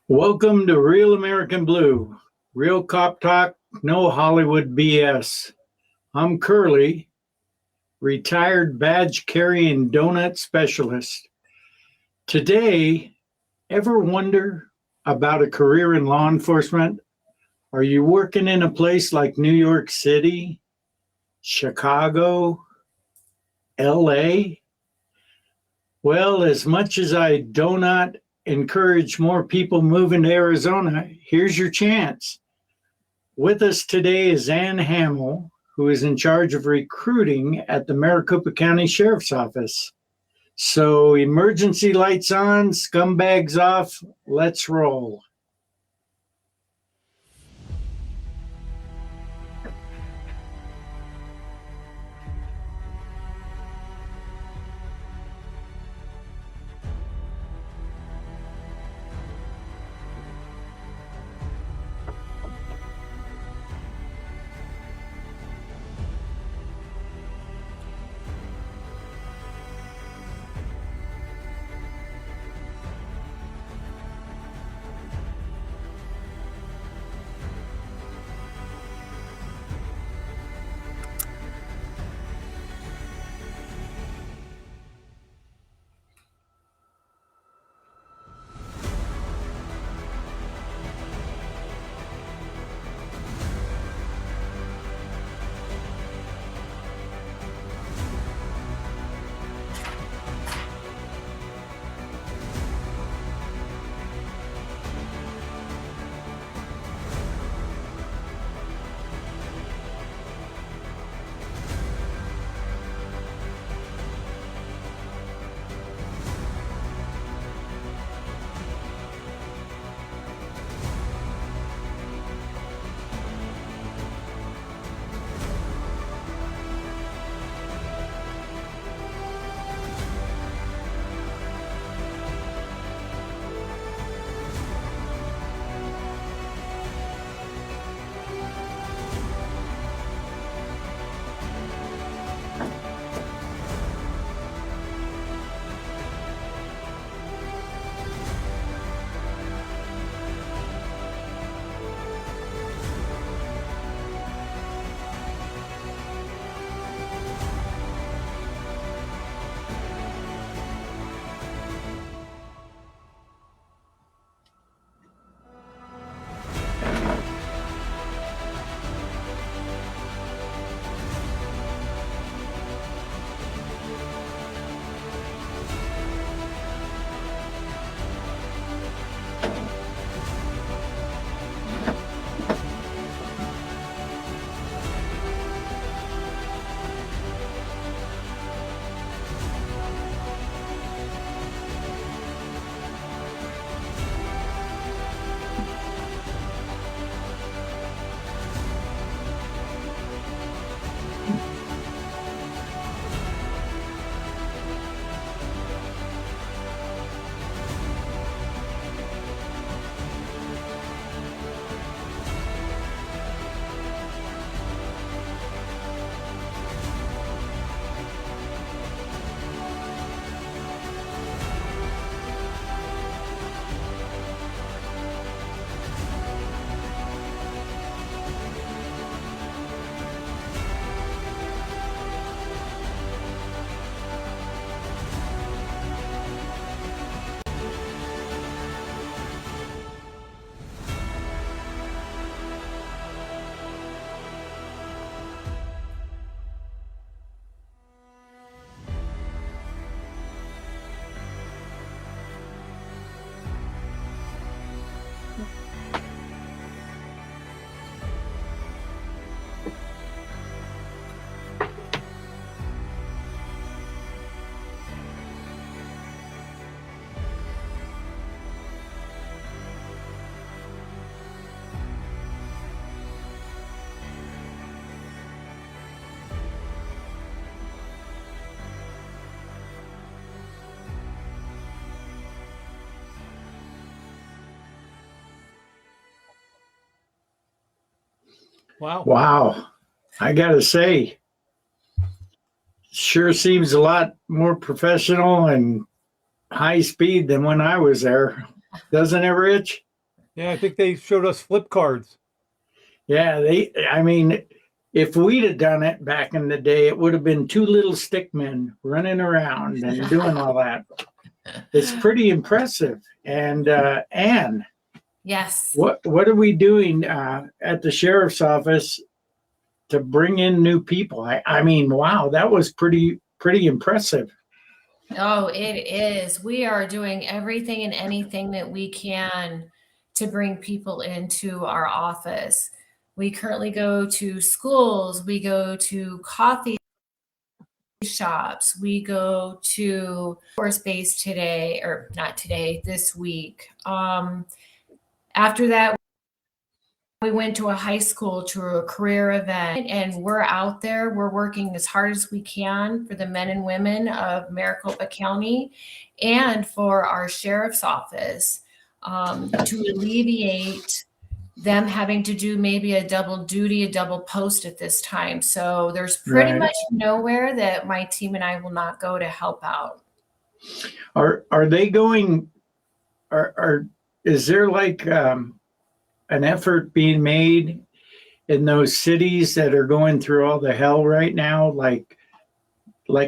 Welcome to Real American Blue, real cop talk, no Hollywood BS. I'm Curly, retired badge carrying donut specialist. Today, ever wonder about a career in law enforcement? Are you working in a place like New York City, Chicago, LA? Well, as much as I do not encourage more people moving to Arizona, here's your chance. With us today is Anne Hamill, who is in charge of recruiting at the Maricopa County Sheriff's Office. So emergency lights on, scumbags off, let's roll. Wow. I gotta say, sure seems a lot more professional and high speed than when I was there. Doesn't it, Rich? Yeah, I think they showed us flip cards. Yeah, I mean, if we'd have done it back in the day, it would have been two little stick men running around and doing all that. It's pretty impressive. And Anne, Yes. what are we doing at the sheriff's office to bring in new people? I mean, wow, that was pretty impressive. Oh, it is. We are doing everything and anything that we can to bring people into our office. We currently go to schools, we go to coffee shops, we go to Force Base today, or not today, this week. After that, we went to a high school to a career event, and we're out there. We're working as hard as we can for the men and women of Maricopa County and for our sheriff's office to alleviate them having to do maybe a double duty, a double post at this time. So there's pretty Right. much nowhere that my team and I will not go to help out. Are they going? Is there like an effort being made in those cities that are going through all the hell right now, like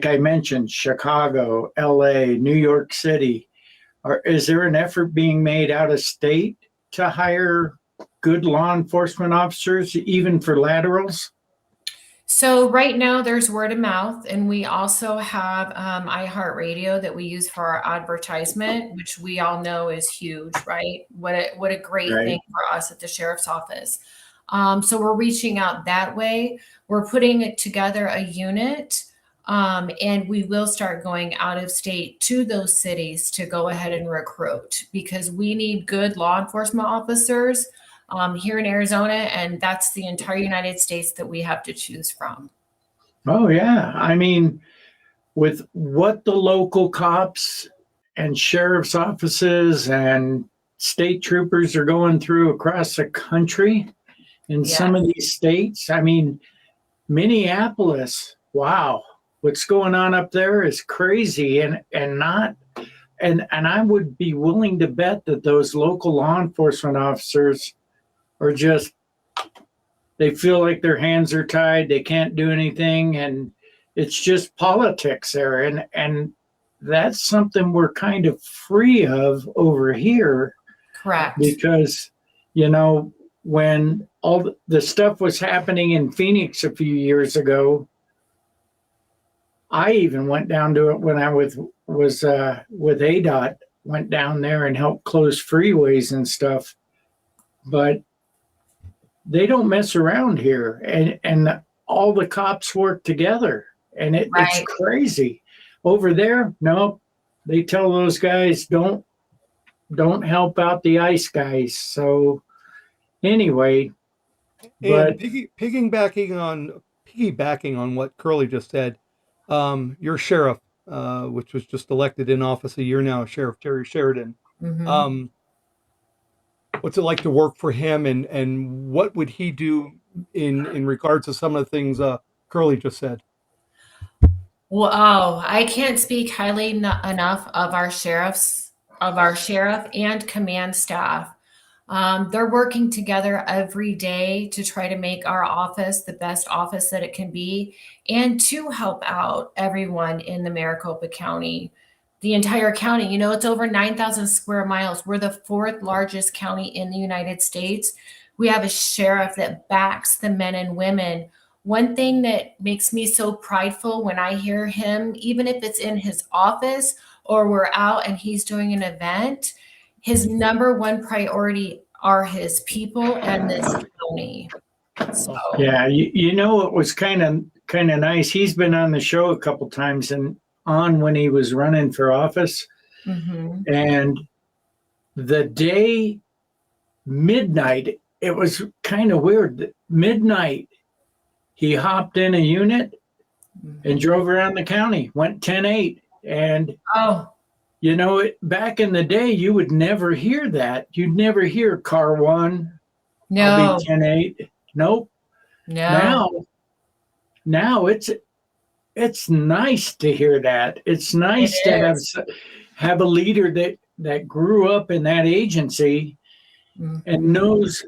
I mentioned, Chicago, LA, New York City? Is there an effort being made out of state to hire good law enforcement officers, even for laterals? So right now there's word of mouth, and we also have iHeartRadio that we use for our advertisement, which we all know is huge, right? What a great Right. thing for us at the sheriff's office. So we're reaching out that way. We're putting together a unit, and we will start going out of state to those cities to go ahead and recruit, because we need good law enforcement officers here in Arizona, and that's the entire United States that we have to choose from. Oh, yeah. I mean, with what the local cops and sheriff's offices and state troopers are going through across the country in some of these states, I mean, Minneapolis, wow, what's going on up there is crazy, and I would be willing to bet that those local law enforcement officers are just, they feel like their hands are tied, they can't do anything, and it's just politics there. And that's something we're kind of free of over here. Correct. Because, when all the stuff was happening in Phoenix a few years ago, I even went down to it when I was with ADOT, went down there and helped close freeways and stuff. But they don't mess around here, and all the cops work together, and it's crazy. Over there, no, they tell those guys don't help out the ICE guys. So anyway, and piggybacking on what Curly just said, your sheriff, which was just elected in office a year now, Sheriff Terry Sheridan. Mm-hmm. What's it like to work for him, and what would he do in regards to some of the things Curly just said? Well, I can't speak highly enough of our sheriff and command staff. They're working together every day to try to make our office the best office that it can be, and to help out everyone in the Maricopa County. The entire county, it's over 9,000 square miles. We're the fourth largest county in the United States. We have a sheriff that backs the men and women. One thing that makes me so prideful when I hear him, even if it's in his office or we're out and he's doing an event, his number one priority are his people and this county. So. Yeah, it was kind of nice. He's been on the show a couple times and on when he was running for office. Mm-hmm. And the day midnight, it was kind of weird. Midnight, he hopped in a unit and drove around the county, went 10-8. And, back in the day, you would never hear that. You'd never hear car one, no. I'll be 10-8. Nope. No. Now it's nice to hear that. It's nice to have a leader that grew up in that agency and knows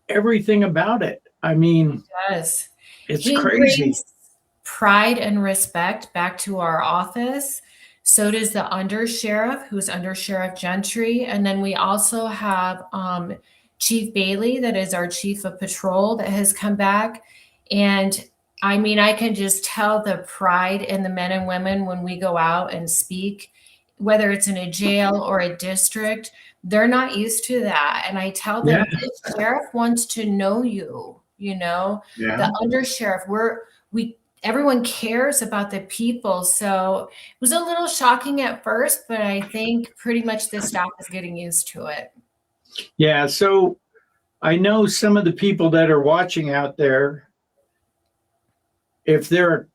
everything about it. I mean, Does. it's He crazy. brings pride and respect back to our office. So does the undersheriff, who's Under Sheriff Gentry. And then we also have Chief Bailey, that is our chief of patrol, that has come back. And I mean, I can just tell the pride in the men and women when we go out and speak, whether it's in a jail or a district. They're not used to that. And I tell them, Yeah. the sheriff wants to know you, you know, Yeah. the undersheriff, everyone cares about the people. So it was a little shocking at first, but I think pretty much the staff is getting used to it. Yeah. So I know some of the people that are watching out there, if they're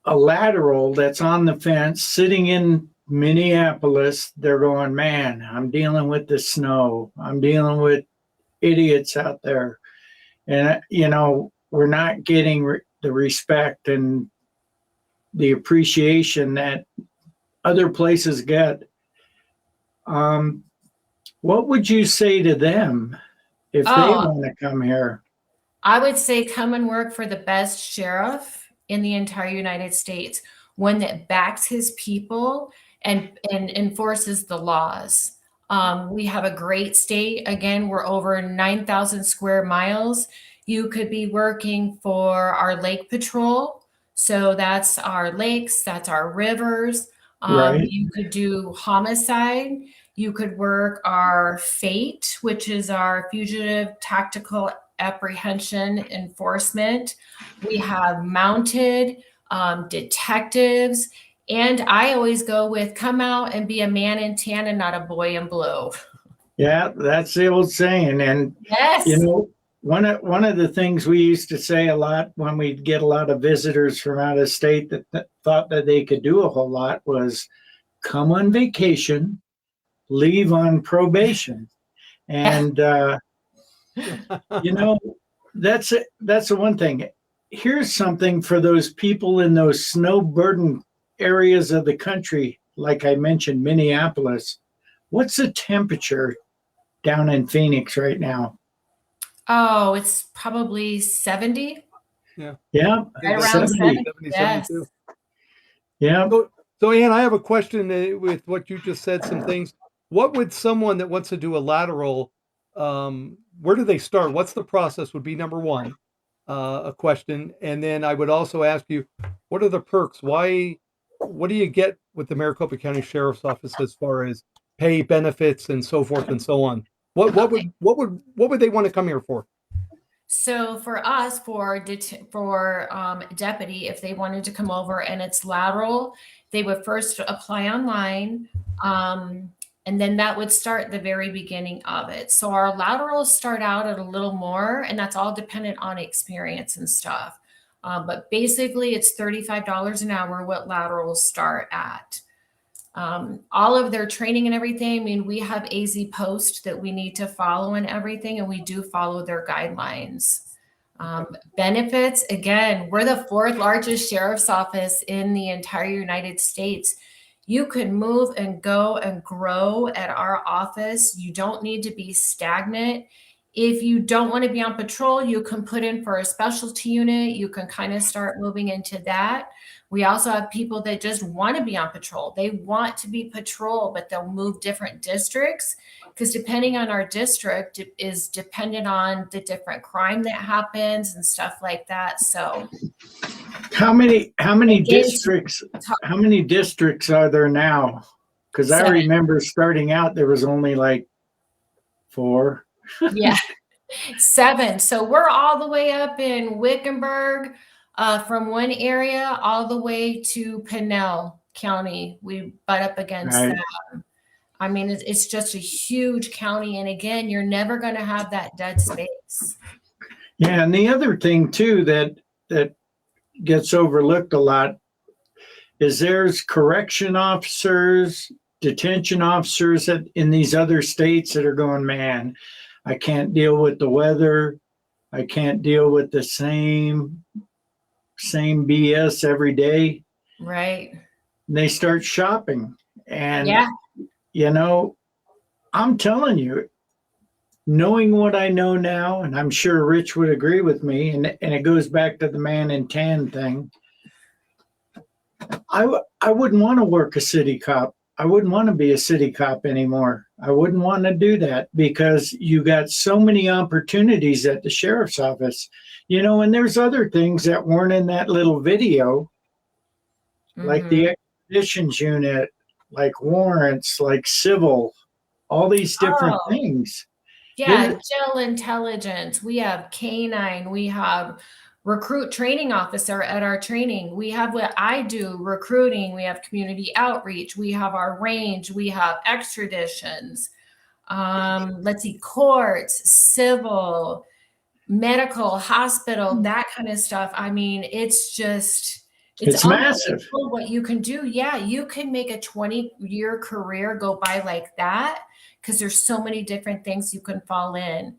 a lateral that's on the fence sitting in Minneapolis, they're going, man, I'm dealing with the snow. I'm dealing with idiots out there. And, you know, we're not getting the respect and the appreciation that other places get. What would you say to them if they want to come here? I would say come and work for the best sheriff in the entire United States, one that backs his people and enforces the laws. We have a great state. Again, we're over 9,000 square miles. You could be working for our lake patrol. So that's our lakes, that's our rivers. Right. You could do homicide. You could work our FATE, which is our fugitive tactical apprehension enforcement. We have mounted detectives. And I always go with come out and be a man in tan and not a boy in blue. Yeah, that's the old saying. And, yes, you know, one of the things we used to say a lot when we'd get a lot of visitors from out of state that thought that they could do a whole lot was come on vacation, leave on probation. And, you know, that's the one thing. Here's something for those people in those snow burdened areas of the country, like I mentioned, Minneapolis. What's the temperature down in Phoenix right now? Oh, it's probably 70. Yeah. Yeah. Right around 70. 70, Yes. 72. Yeah. So Anne, I have a question with what you just said, some things. What would someone that wants to do a lateral, where do they start? What's the process would be number one, a question. And then I would also ask you, what are the perks? What do you get with the Maricopa County Sheriff's Office as far as pay, benefits, and so forth and so on? What would they want to come here for? So for us, for deputy, if they wanted to come over and it's lateral, they would first apply online, and then that would start the very beginning of it. So our laterals start out at a little more, and that's all dependent on experience and stuff. But basically, it's $35 an hour what laterals start at. All of their training and everything. I mean, we have AZ Post that we need to follow and everything, and we do follow their guidelines. Benefits, again, we're the 4th largest sheriff's office in the entire United States. You can move and go and grow at our office. You don't need to be stagnant. If you don't want to be on patrol, you can put in for a specialty unit. You can kind of start moving into that. We also have people that just want to be on patrol. They want to be patrol, but they'll move different districts because depending on our district is dependent on the different crime that happens and stuff like that. So how many districts are there now? Because I remember starting out, there was only like 4. Yeah, 7. So we're all the way up in Wickenburg, from one area all the way to Pinell County. We butt up against Right. that. I mean, it's just a huge county. And again, you're never going to have that dead space. Yeah. And the other thing too, that gets overlooked a lot is there's correction officers, detention officers in these other states that are going, man, I can't deal with the weather. I can't deal with the same BS every day. Right. And they start shopping. And, yeah, you know, I'm telling you, knowing what I know now, and I'm sure Rich would agree with me, and it goes back to the man in tan thing. I wouldn't want to work a city cop. I wouldn't want to be a city cop anymore. I wouldn't want to do that because you got so many opportunities at the sheriff's office, and there's other things that weren't in that little video, like the expeditions unit, like warrants, like civil, all these different things. Yeah, jail intelligence. We have canine. We have recruit training officer at our training. We have what I do, recruiting. We have community outreach. We have our range. We have extraditions. Let's see, courts, civil, medical, hospital, that kind of stuff. I mean, it's massive what you can do. Yeah, you can make a 20-year career go by like that because there's so many different things you can fall in.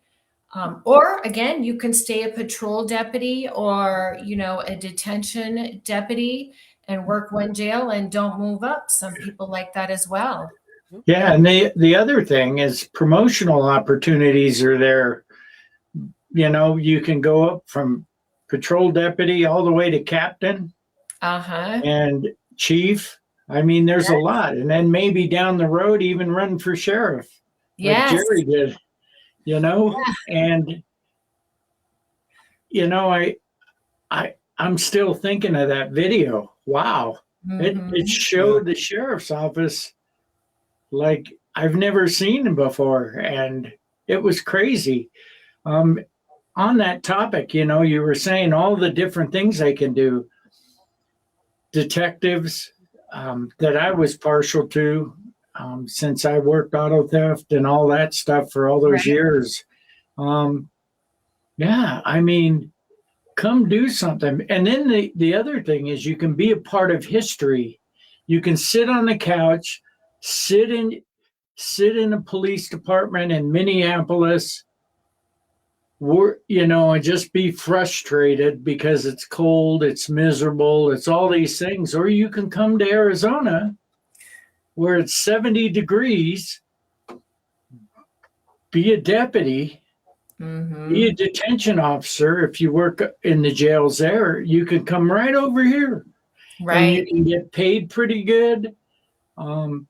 Or again, you can stay a patrol deputy or, a detention deputy and work one jail and don't move up. Some people like that as well. Yeah. And the other thing is promotional opportunities are there. You can go up from patrol deputy all the way to captain and chief. I mean, there's a lot. And then maybe down the road, even run for sheriff. Like Jerry did. And I'm still thinking of that video. Wow. It showed the sheriff's office like I've never seen them before, and it was crazy. On that topic, you were saying all the different things they can do. Detectives that I was partial to, since I worked auto theft and all that stuff for all those years. Yeah, I mean, come do something. And then the other thing is you can be a part of history. You can sit on the couch, sit in a police department in Minneapolis, and just be frustrated because it's cold, it's miserable, it's all these things. Or you can come to Arizona where it's 70 degrees, be a deputy, be a detention officer. If you work in the jails there, you can come right over here. Right. And you can get paid pretty good. The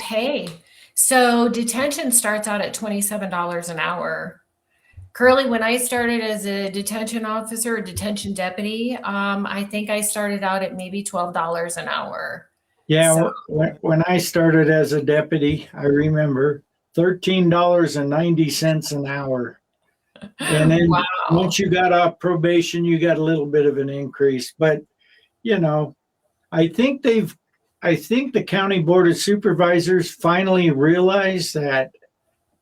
pay. So detention starts out at $27 an hour. Curly, when I started as a detention officer, a detention deputy, I think I started out at maybe $12 an hour. Yeah, so, when I started as a deputy, I remember $13.90 an hour. And then once you got off probation, you got a little bit of an increase. But, I think the County Board of Supervisors finally realized that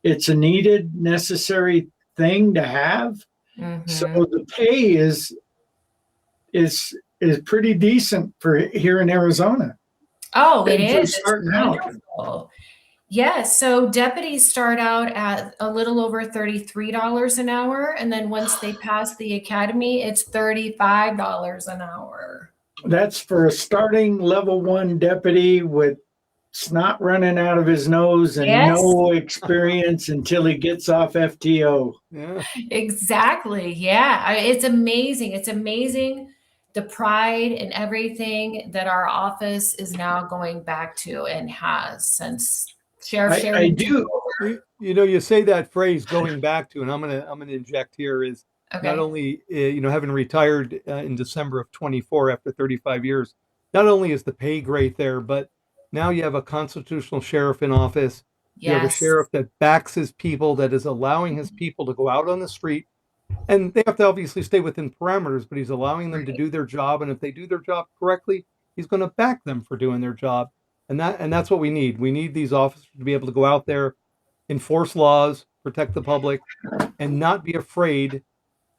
it's a needed, necessary thing to have. So the pay is pretty decent for here in Arizona. Oh, it is. Starting out. Yes. So deputies start out at a little over $33 an hour. And then once they pass the academy, it's $35 an hour. That's for a starting level 1 deputy with snot running out of his nose and no experience until he gets off FTO. Yeah. Exactly. Yeah. It's amazing. It's amazing. The pride and everything that our office is now going back to and has since Sheriff Sherry. I do. You say that phrase going back to, and I'm gonna inject here is not only having retired in December of 24 after 35 years, not only is the pay great there, but now you have a constitutional sheriff in office. You have a sheriff that backs his people, that is allowing his people to go out on the street. And they have to obviously stay within parameters, but he's allowing them to do their job. And if they do their job correctly, he's going to back them for doing their job. And that's what we need. We need these officers to be able to go out there, enforce laws, protect the public, and not be afraid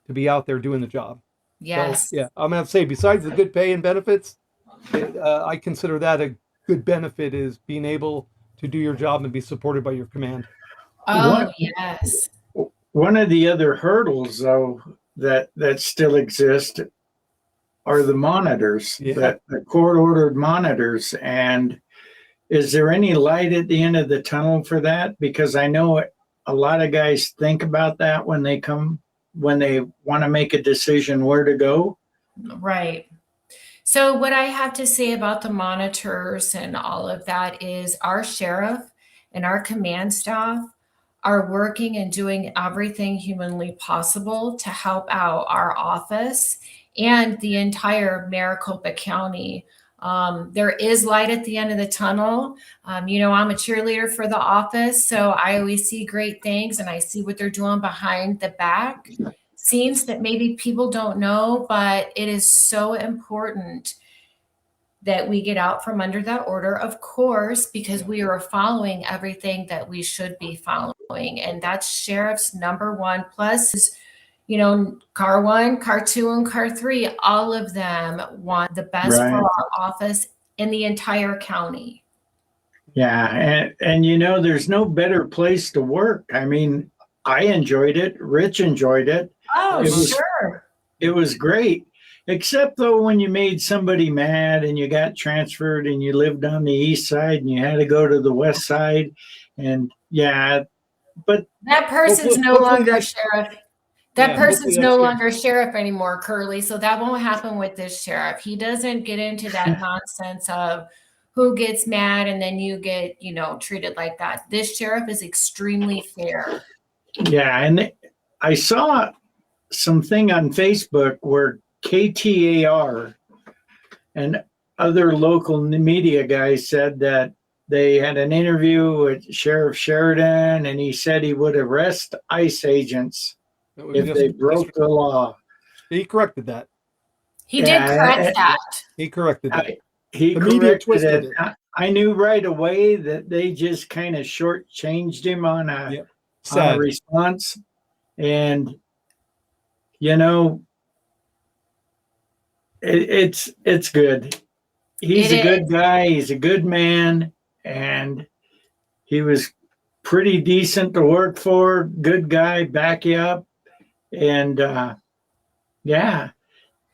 to be out there doing the job. Yes. So, yeah, I'm going to say, besides the good pay and benefits, I consider that a good benefit is being able to do your job and be supported by your command. Oh, yes. One of the other hurdles, though, that still exist are the monitors, the court-ordered monitors. And is there any light at the end of the tunnel for that? Because I know a lot of guys think about that when they want to make a decision where to go. Right. So what I have to say about the monitors and all of that is our sheriff and our command staff are working and doing everything humanly possible to help out our office and the entire Maricopa County. There is light at the end of the tunnel. I'm a cheerleader for the office, so I always see great things and I see what they're doing behind the back scenes that maybe people don't know, but it is so important that we get out from under that order, of course, because we are following everything that we should be following. And that's sheriff's number one. Plus, car one, car two, and car three, all of them want the best for Right. our office in the entire county. Yeah. And there's no better place to work. I mean, I enjoyed it. Rich enjoyed it. Oh, Sure. It was great. Except though, when you made somebody mad and you got transferred and you lived on the east side and you had to go to the west side, and but that person's no hopefully longer that- sheriff. Yeah, That person's hopefully no that's longer sheriff anymore, Curly. So that won't happen with this sheriff. He doesn't get into that nonsense of who gets mad and then you get, treated like that. This sheriff is extremely fair. yeah, and I saw something on Facebook where KTAR and other local media guys said that they had an interview with Sheriff Sheridan, and he said he would arrest ICE agents if they broke the law. He corrected that. He did correct that. He corrected that. He The media corrected twisted it. it. I knew right away that they just kind of shortchanged him on a response. And, it's good. He's a good guy. He's a good man. And he was pretty decent to work for. Good guy, back you up. And,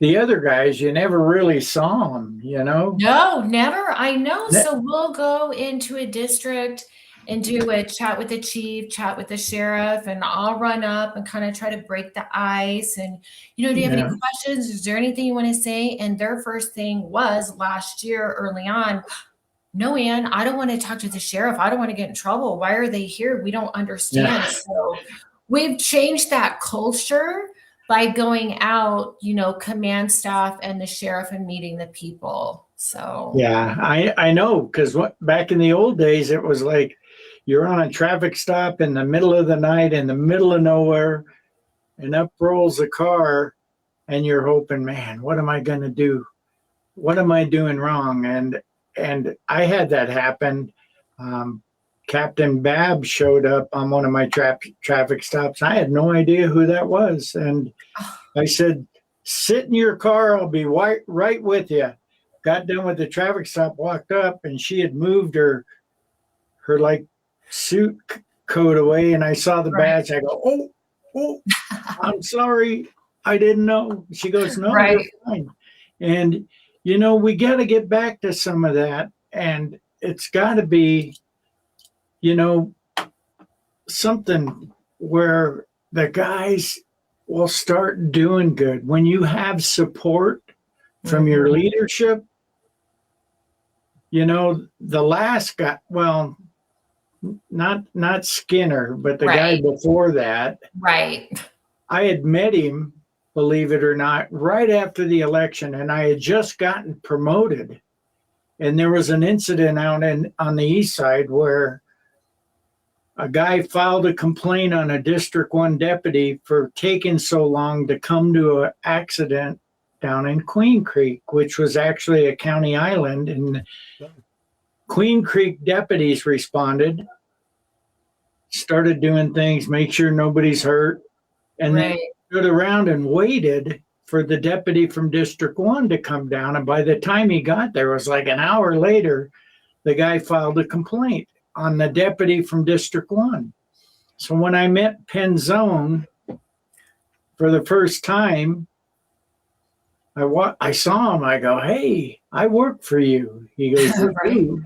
the other guys, you never really saw them, No, never. I know. So we'll go into a district and do a chat with the chief, chat with the sheriff, and I'll run up and kind of try to break the ice. And, do you have any questions? Is there anything you want to say? And their first thing was last year early on, no, Anne, I don't want to talk to the sheriff. I don't want to get in trouble. Why are they here? We don't understand. Yeah. So we've changed that culture by going out, command staff and the sheriff and meeting the people. So yeah, I know, because back in the old days, it was like you're on a traffic stop in the middle of the night, in the middle of nowhere, and up rolls a car, and you're hoping, man, what am I going to do? What am I doing wrong? And I had that happen. Captain Babb showed up on one of my traffic stops. I had no idea who that was. And I said, sit in your car. I'll be right with you. Got done with the traffic stop, walked up, and she had moved her like suit coat away. And I saw the badge. I go, oh, I'm sorry. I didn't know. She goes, no, you're fine. And, we got to get back to some of that. And it's got to be, something where the guys will start doing good. When you have support from your leadership, the last guy, well, not Skinner, but the guy before that. Right. I had met him, believe it or not, right after the election, and I had just gotten promoted. And there was an incident out on the east side where a guy filed a complaint on a District 1 deputy for taking so long to come to an accident down in Queen Creek, which was actually a county island. And Queen Creek deputies responded, started doing things, make sure nobody's hurt, and then stood around and waited for the deputy from District 1 to come down. And by the time he got there, it was like an hour later, the guy filed a complaint on the deputy from District 1. So when I met Penzone for the first time, I saw him. I go, hey, I work for you. He goes, who?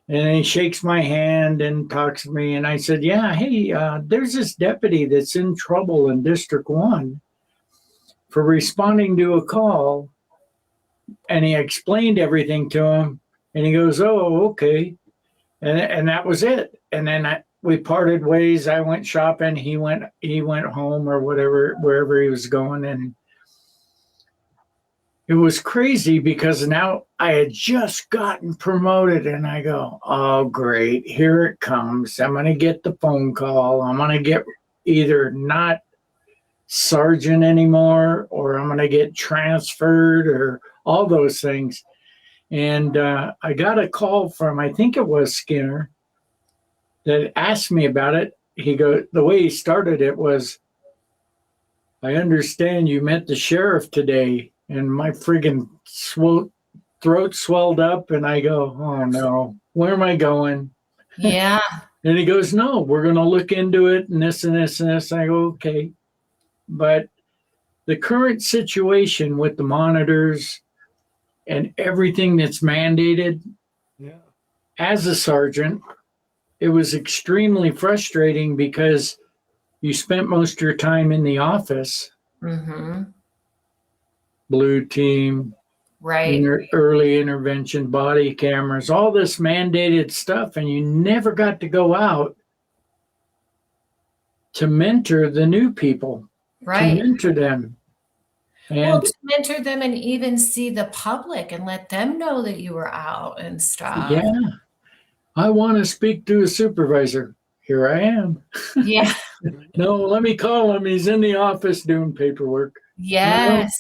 And he shakes my hand and talks to me. And I said, yeah, hey, there's this deputy that's in trouble in District 1 for responding to a call. And he explained everything to him. And he goes, oh, okay. And that was it. And then we parted ways. I went shopping. He went home or whatever, wherever he was going. And it was crazy because now I had just gotten promoted and I go, oh, great. Here it comes. I'm going to get the phone call. I'm going to get either not sergeant anymore or I'm going to get transferred or all those things. And I got a call from, I think it was Skinner, that asked me about it. He goes, the way he started it was, I understand you met the sheriff today. And my friggin' throat swelled up, and I go, oh no, where am I going? Yeah. And he goes, no, we're going to look into it and this and this and this. I go, okay. But the current situation with the monitors and everything that's mandated, as a sergeant, it was extremely frustrating because you spent most of your time in the office. Mm-hmm. Blue team, right? Early intervention, body cameras, all this mandated stuff, and you never got to go out to mentor the new people, right? To mentor them. And to mentor them and even see the public and let them know that you were out and stuff. Yeah. I want to speak to a supervisor. Here I am. Yeah. No, let me call him. He's in the office doing paperwork. Yes.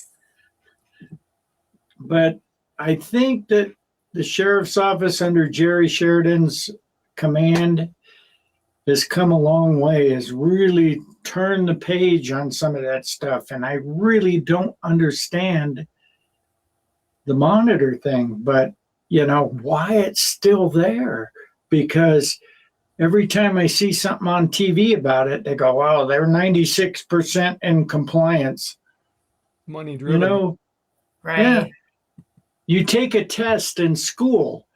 But I think that the sheriff's office under Jerry Sheridan's command has come a long way, has really turned the page on some of that stuff. And I really don't understand the monitor thing, but why it's still there. Because every time I see something on TV about it, they go, wow, they're 96% in compliance. Money driven. Right. Yeah. You take a test in school,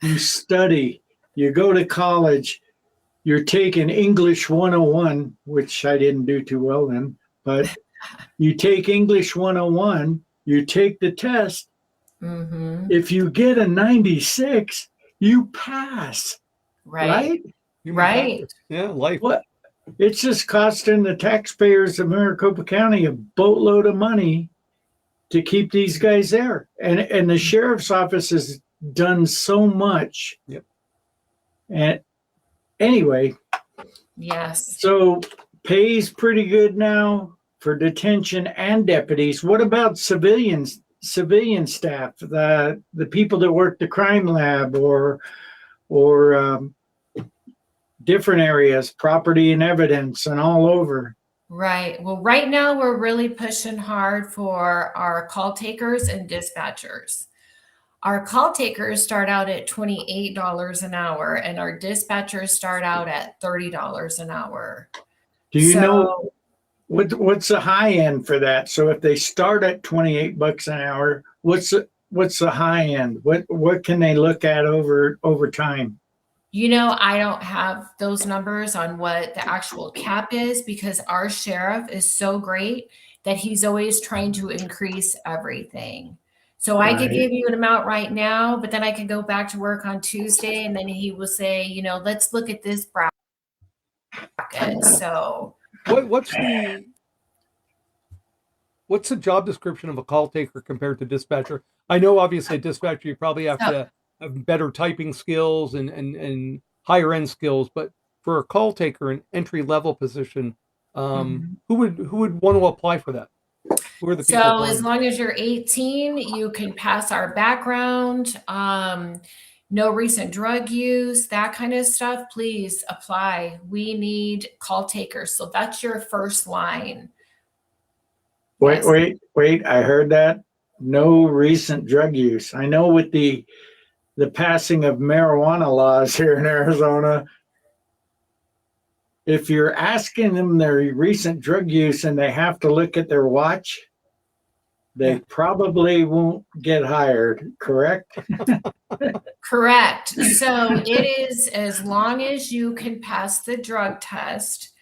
you study, you go to college, you're taking English 101, which I didn't do too well in, but you take English 101, you take the test. Mm-hmm. If you get a 96, you pass. Right? Right. Yeah, life. What? It's just costing the taxpayers of Maricopa County a boatload of money to keep these guys there. And the sheriff's office has done so much. Yep. And anyway. Yes. So pay's pretty good now for detention and deputies. What about civilian staff, the people that work the crime lab or different areas, property and evidence and all over? Right. Well, right now we're really pushing hard for our call takers and dispatchers. Our call takers start out at $28 an hour and our dispatchers start out at $30 an hour. Do you know what's the high end for that? So if they start at $28 an hour, what's the high end? What can they look at over time? I don't have those numbers on what the actual cap is because our sheriff is so great that he's always trying to increase everything. So I could give you an amount right now, but then I could go back to work on Tuesday and then he will say, let's look at this bracket. So what's the job description of a call taker compared to dispatcher? I know obviously dispatcher, you probably have to have better typing skills and higher end skills, but for a call taker, an entry level position, who would want to apply for that? Who are the people? So as long as you're 18, you can pass our background, no recent drug use, that kind of stuff. Please apply. We need call takers. So that's your first line. Wait. I heard that. No recent drug use. I know with the passing of marijuana laws here in Arizona, if you're asking them their recent drug use and they have to look at their watch, they Yeah. probably won't get hired, correct? Correct. So it is as long as you can pass the drug test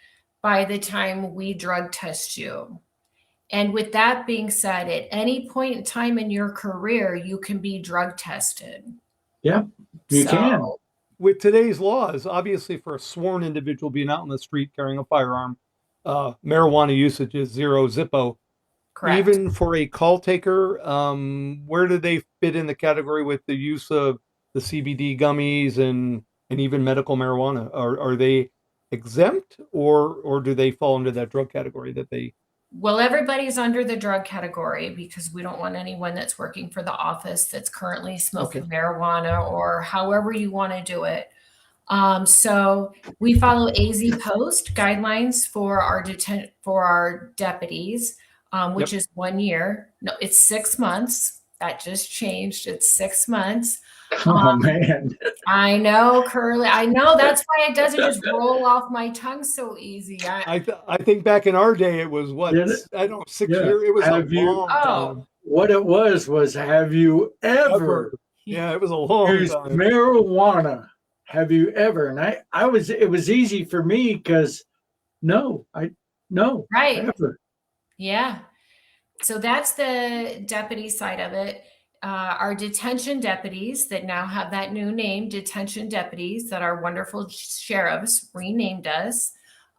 by the time we drug test you. And with that being said, at any point in time in your career, you can be drug tested. Yep, you So, can. With today's laws, obviously for a sworn individual being out in the street carrying a firearm, marijuana usage is zero zippo. correct. Even for a call taker, where do they fit in the category with the use of the CBD gummies and even medical marijuana? Are they exempt, or do they fall into that drug category that they? Well, everybody's under the drug category because we don't want anyone that's working for the office that's currently smoking marijuana or however you want to do it. So we follow AZ Post guidelines for our deputies, which is 1 year. No, it's 6 months. That just changed. It's 6 months. Oh, man. I know, Curly. I know that's why it doesn't just roll off my tongue so easy. I think back in our day, it was what, Did it? I don't know, 6 Yeah. years. It was Have a you- long Oh. time. What it was have you ever Yeah, it was a long used time. marijuana? Have you ever? And it was easy for me because no, Right. ever. Yeah. So that's the deputy side of it. Our detention deputies that now have that new name, detention deputies, that our wonderful sheriffs renamed us.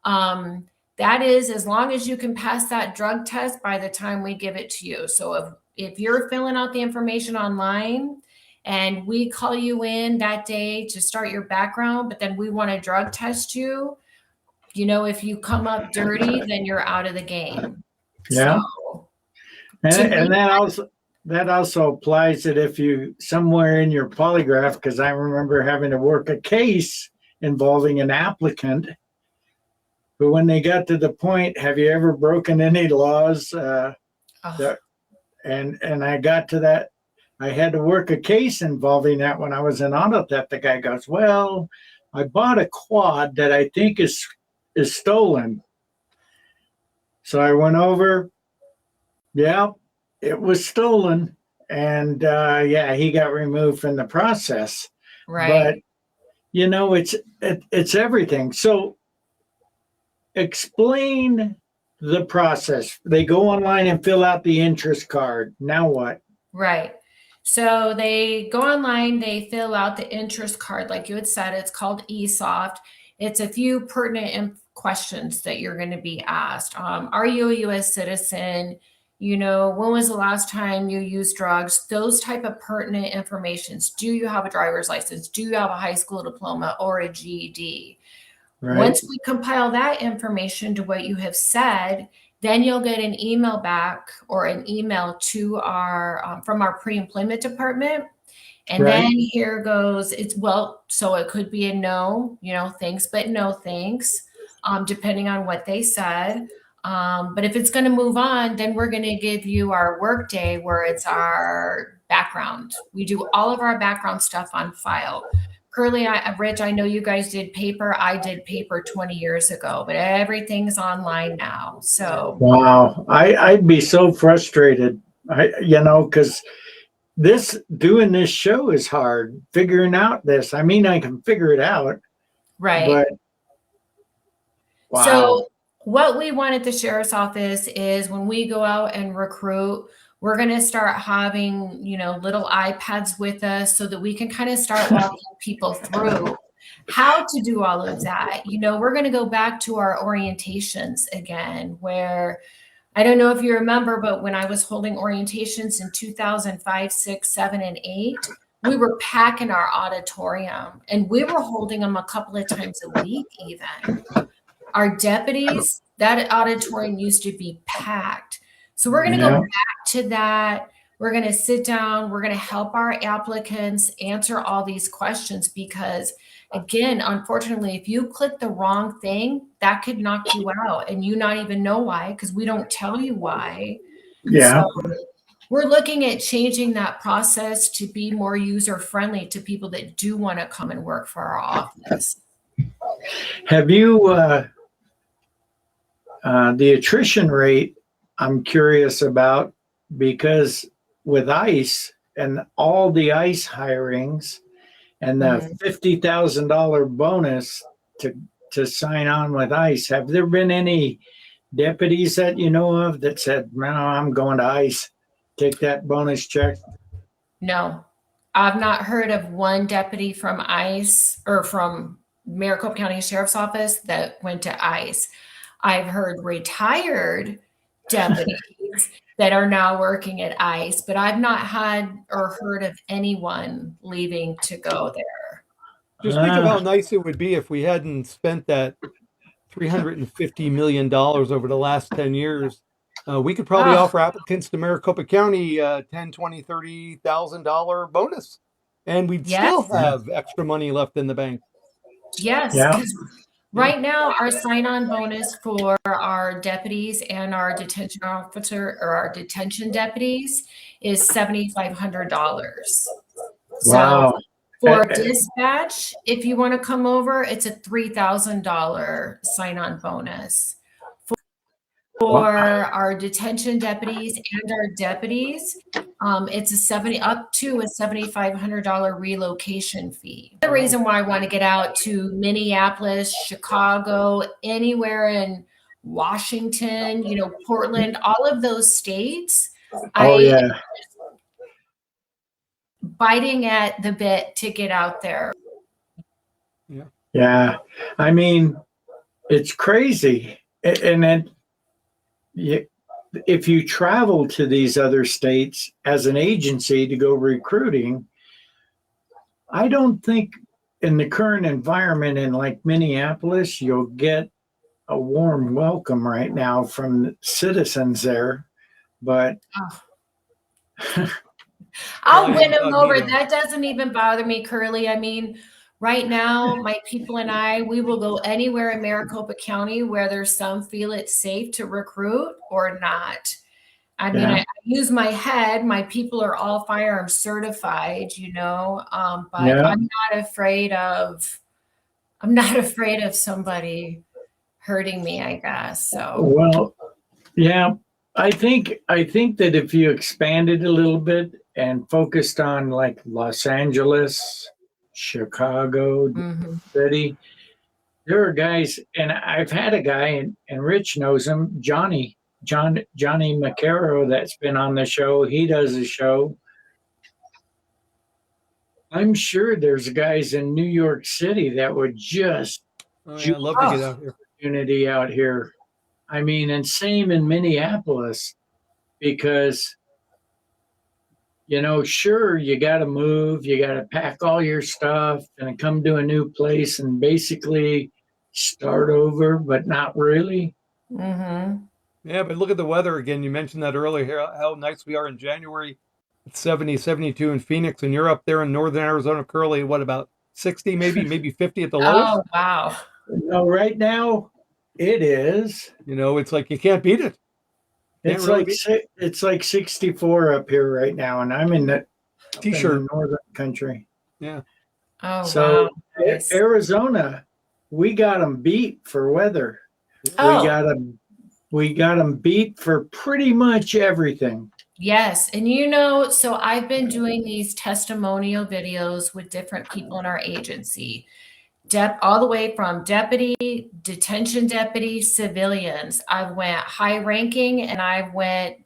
That is as long as you can pass that drug test by the time we give it to you. So if you're filling out the information online and we call you in that day to start your background, but then we want to drug test you, if you come up dirty, then you're out of the game. Yeah. So, And that also applies that if you somewhere in your polygraph, because I remember having to work a case involving an applicant, but when they got to the point, have you ever broken any laws? And I got to that. I had to work a case involving that when I was in auto theft. The guy goes, "Well, I bought a quad that I think is stolen." So I went over. Yeah, it was stolen, and he got removed from the process. right. But it's everything. So explain the process. They go online and fill out the interest card. Now what? Right. So they go online, they fill out the interest card, like you had said, it's called eSoft. It's a few pertinent questions that you're going to be asked. Are you a U.S. citizen? When was the last time you used drugs? Those type of pertinent informations. Do you have a driver's license? Do you have a high school diploma or a GED? Right. Once we compile that information to what you have said, then you'll get an email back or an email to our from our pre-employment department. And Right. then here goes, so it could be a no, thanks, but no thanks, depending on what they said. But if it's going to move on, then we're going to give you our work day where it's our background. We do all of our background stuff on file. Curly, Rich, I know you guys did paper. I did paper 20 years ago, but everything's online now. So Wow, I'd be so frustrated. Because doing this show is hard. Figuring out this. I mean, I can figure it out. right. But wow. So what we want at the sheriff's office is when we go out and recruit, we're going to start having, little iPads with us so that we can kind of start walking people through how to do all of that. We're going to go back to our orientations again, where I don't know if you remember, but when I was holding orientations in 2005, 6, 7, and 8, we were packing our auditorium and we were holding them a couple of times a week even. Our deputies, that auditorium used to be packed. So we're going to go back to that. We're going to sit down. We're going to help our applicants answer all these questions because, again, unfortunately, if you click the wrong thing, that could knock you out and you not even know why because we don't tell you why. Yeah. So we're looking at changing that process to be more user-friendly to people that do want to come and work for our office. Have you the attrition rate? I'm curious about because with ICE and all the ICE hirings and the $50,000 bonus to sign on with ICE, have there been any deputies that you know of that said, "No, I'm going to ICE, take that bonus check"? No, I've not heard of one deputy from ICE or from Maricopa County Sheriff's Office that went to ICE. I've heard retired deputies that are now working at ICE, but I've not had or heard of anyone leaving to go there. Just think of how nice it would be if we hadn't spent that $350 million over the last 10 years. We could probably offer applicants to Maricopa County $10, $20, $30,000 bonus, and we'd still have extra money left in the bank. Yes, because right now our sign-on bonus for our deputies and our detention officer or our detention deputies is $7,500. Wow. So for dispatch, if you want to come over, it's a $3,000 sign-on bonus. For our detention deputies and our deputies, it's up to a $7,500 relocation fee. The reason why I want to get out to Minneapolis, Chicago, anywhere in Washington, Portland, all of those states, biting at the bit to get out there. Yeah. I mean, it's crazy. And then if you travel to these other states as an agency to go recruiting, I don't think in the current environment in like Minneapolis, you'll get a warm welcome right now from citizens there. But I'll win them over. That doesn't even bother me, Curly. I mean, right now, my people and I, we will go anywhere in Maricopa County, whether some feel it's safe to recruit or not. I mean, I use my head. My people are all firearm certified, but I'm not afraid of somebody hurting me, I guess. So well, yeah, I think that if you expanded a little bit and focused on like Los Angeles, Chicago, City, there are guys, and I've had a guy, and Rich knows him, Johnny Macaro, that's been on the show. He does a show. I'm sure there's guys in New York City that would just love to get out here. Opportunity out here. I mean, and same in Minneapolis, because sure, you got to move, you got to pack all your stuff and come to a new place and basically start over, but not really. Yeah, but look at the weather again. You mentioned that earlier, how nice we are in January. It's 70, 72 in Phoenix, and you're up there in northern Arizona, Curly, what, about 60, maybe 50 at the lowest? Oh, wow. No, right now it is. It's like you can't beat it. It's like 64 up here right now, and I'm in the T-shirt northern country. Yeah. Oh, so wow. Nice. Arizona, we got them beat for weather. We got them beat for pretty much everything. Yes. And so I've been doing these testimonial videos with different people in our agency, all the way from deputy, detention deputy, civilians. I went high ranking, and I went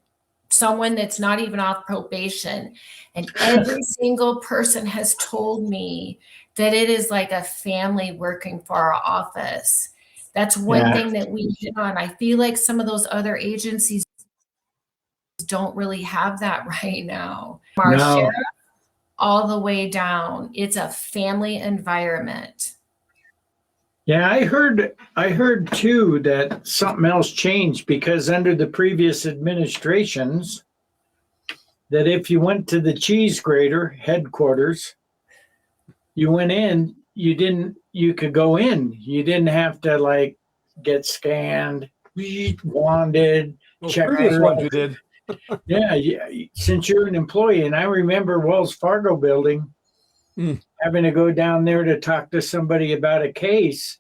someone that's not even off probation. And every single person has told me that it is like a family working for our office. That's one thing that we hit on. I feel like some of those other agencies don't really have that right now. Our sheriff, all the way down, it's a family environment. Yeah, I heard too that something else changed, because under the previous administrations, that if you went to the cheese grater headquarters, you went in, you could go in. You didn't have to like get scanned, wanted, check. Previous ones you did. Yeah, since you're an employee. And I remember Wells Fargo building, having to go down there to talk to somebody about a case,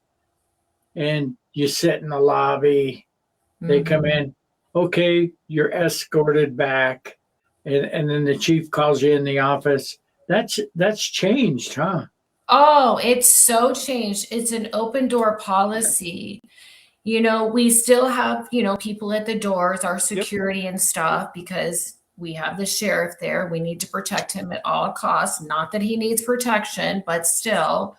and you sit in the lobby, they come in, okay, you're escorted back, and then the chief calls you in the office. That's changed, huh? Oh, it's so changed. It's an open door policy. We still have, people at the doors, our Yep. security and stuff, because we have the sheriff there. We need to protect him at all costs. Not that he needs protection, but still.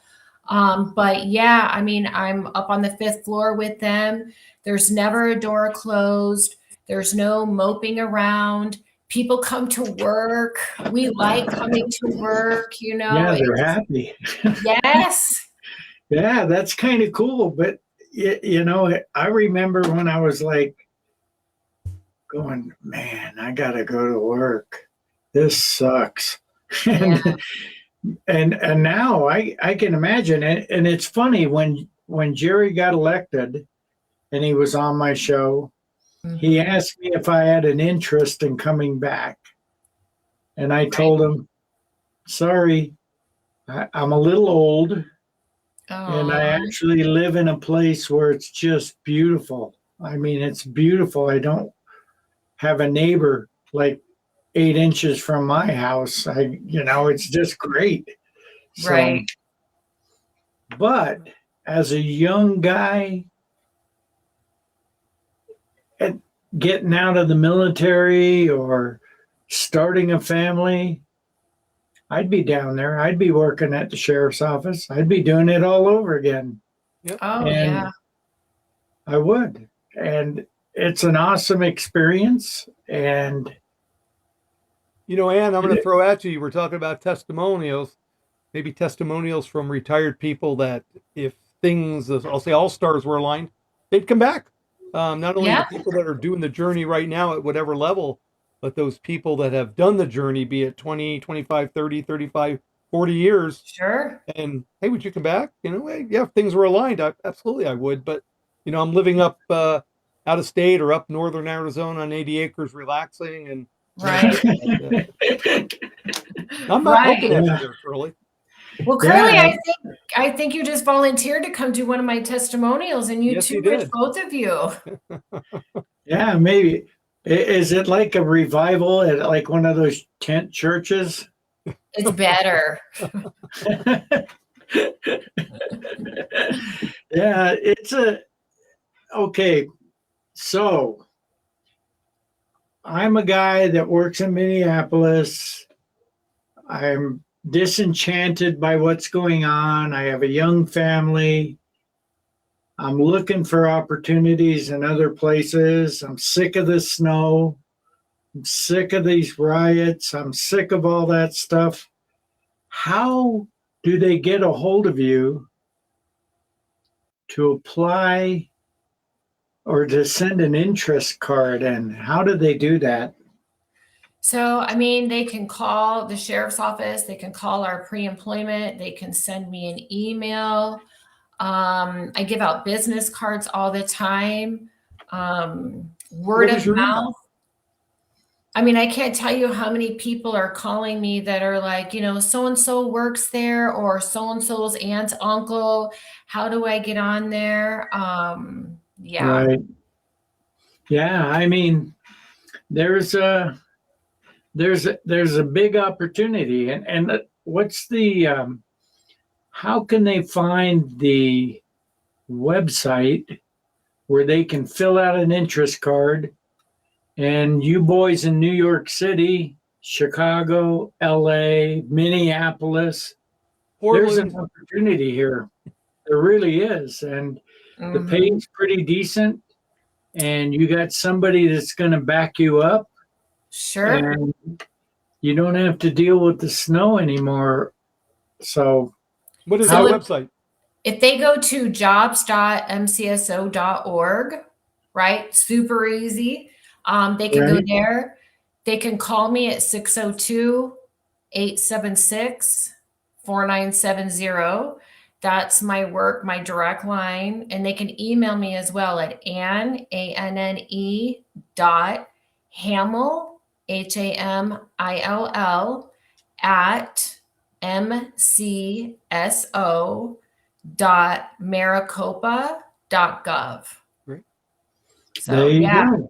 But yeah, I mean, I'm up on the 5th floor with them. There's never a door closed. There's no moping around. People come to work. We like coming to work, Yeah, they're happy. Yes. Yeah, that's kind of cool. But I remember when I was like going, man, I gotta go to work. This sucks. Yeah. And now I can imagine it. And it's funny when Jerry got elected and he was on my show, he asked me if I had an interest in coming back. And I told him, sorry, I'm a little old. And I actually live in a place where it's just beautiful. I mean, it's beautiful. I don't have a neighbor like 8 inches from my house. It's just great. So, Right. but as a young guy, getting out of the military or starting a family, I'd be down there. I'd be working at the sheriff's office. I'd be doing it all over again. Yep. Oh, And yeah. I would. And it's an awesome experience. And Ann, I'm going to throw at you. We're talking about testimonials, maybe testimonials from retired people that if things, I'll say all stars were aligned, they'd come back. Not only Yeah. the people that are doing the journey right now at whatever level, but those people that have done the journey, be it 20, 25, 30, 35, 40 years. Sure. And hey, would you come back? Hey, yeah, if things were aligned, absolutely I would. But, I'm living up out of state or up northern Arizona on 80 acres relaxing. And Right. I'm not poking at you Yeah. there, Curly. Well, Curly, Yeah. I think you just volunteered to come do one of my testimonials, and you Yes, too, you Rich, did. both of you. Yeah, maybe. Is it like a revival at like one of those tent churches? It's better. Yeah, okay. So I'm a guy that works in Minneapolis. I'm disenchanted by what's going on. I have a young family. I'm looking for opportunities in other places. I'm sick of the snow. I'm sick of these riots. I'm sick of all that stuff. How do they get a hold of you to apply or to send an interest card in? How do they do that? So, I mean, they can call the sheriff's office, they can call our pre-employment, they can send me an email. I give out business cards all the time. Word What is of your mouth. email? I mean, I can't tell you how many people are calling me that are like, so and so works there, or so and so's aunt, uncle. How do I get on there? Yeah. Right. Yeah, I mean, there's a big opportunity, and what's the how can they find the website where they can fill out an interest card? And you boys in New York City, Chicago, LA, Minneapolis, there's an Portland. opportunity here. There really is. And the pay is pretty decent. And you got somebody that's going to back you up. Sure. And you don't have to deal with the snow anymore. So, What is So that if- website? If they go to jobs.mcso.org, right? Super easy. They can go Right. there. They can call me at 602-876-4970. That's my my direct line. And they can email me as well at Anne, ANNE .Hamill, HAMILL at mcso.maricopa.gov. Great. So there you yeah. go.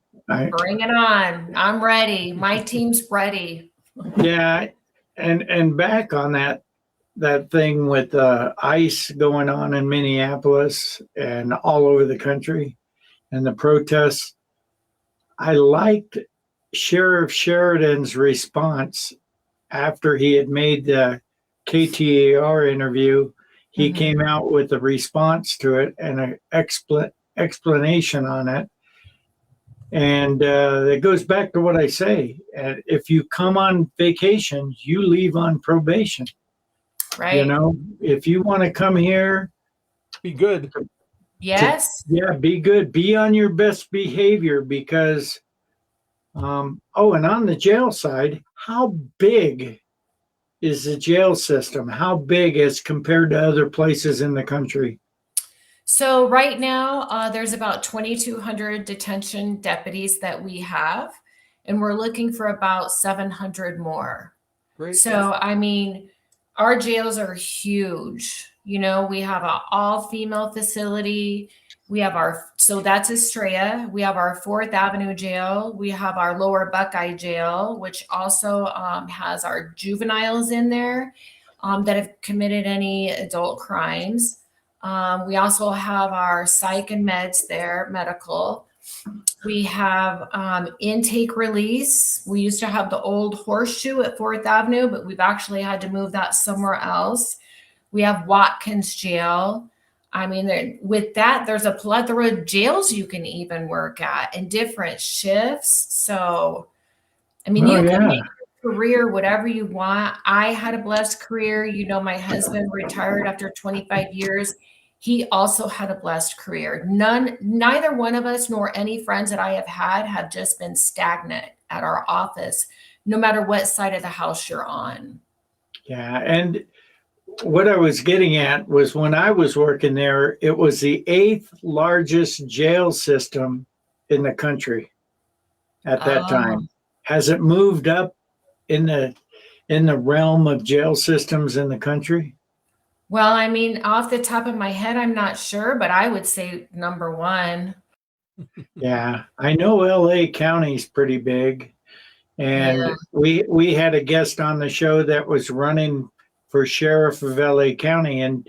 Bring it on. I'm ready. My team's ready. Yeah, and back on that thing with ICE going on in Minneapolis and all over the country and the protests, I liked Sheriff Sheridan's response after he had made the KTAR interview. He came out with a response to it and an explanation on it. And it goes back to what I say. If you come on vacation, you leave on probation. Right. You know, if you want to come here, Be good. Yes. be good. Be on your best behavior because, and on the jail side, how big is the jail system? How big as compared to other places in the country? So right now, there's about 2,200 detention deputies that we have, and we're looking for about 700 more. Great. So, I mean, our jails are huge. You know, we have an all-female facility. We have so that's Estrella. We have our 4th Avenue jail. We have our Lower Buckeye jail, which also has our juveniles in there that have committed any adult crimes. We also have our psych and meds there, medical. We have intake release. We used to have the old horseshoe at 4th Avenue, but we've actually had to move that somewhere else. We have Watkins Jail. I mean, with that, there's a plethora of jails you can even work at in different shifts. So, I mean, you can make your career whatever you want. I had a blessed career. You know, my husband retired after 25 years. He also had a blessed career. Neither one of us nor any friends that I have just been stagnant at our office, no matter what side of the house you're on. Yeah. And what I was getting at was when I was working there, it was the 8th largest jail system in the country at that time. Has it moved up in the realm of jail systems in the country? Well, I mean, off the top of my head, I'm not sure, but I would say number 1. Yeah, I know LA County's pretty big. And we had a guest on the show that was running for sheriff of LA County, and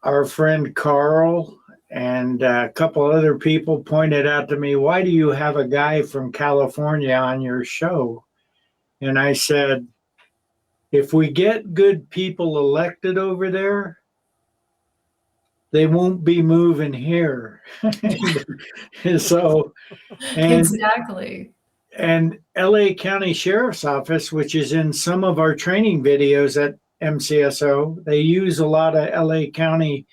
our friend Carl and a couple other people pointed out to me, why do you have a guy from California on your show? And I said, if we get good people elected over there, they won't be moving here. So, exactly. And LA County Sheriff's Office, which is in some of our training videos at MCSO, they use a lot of LA County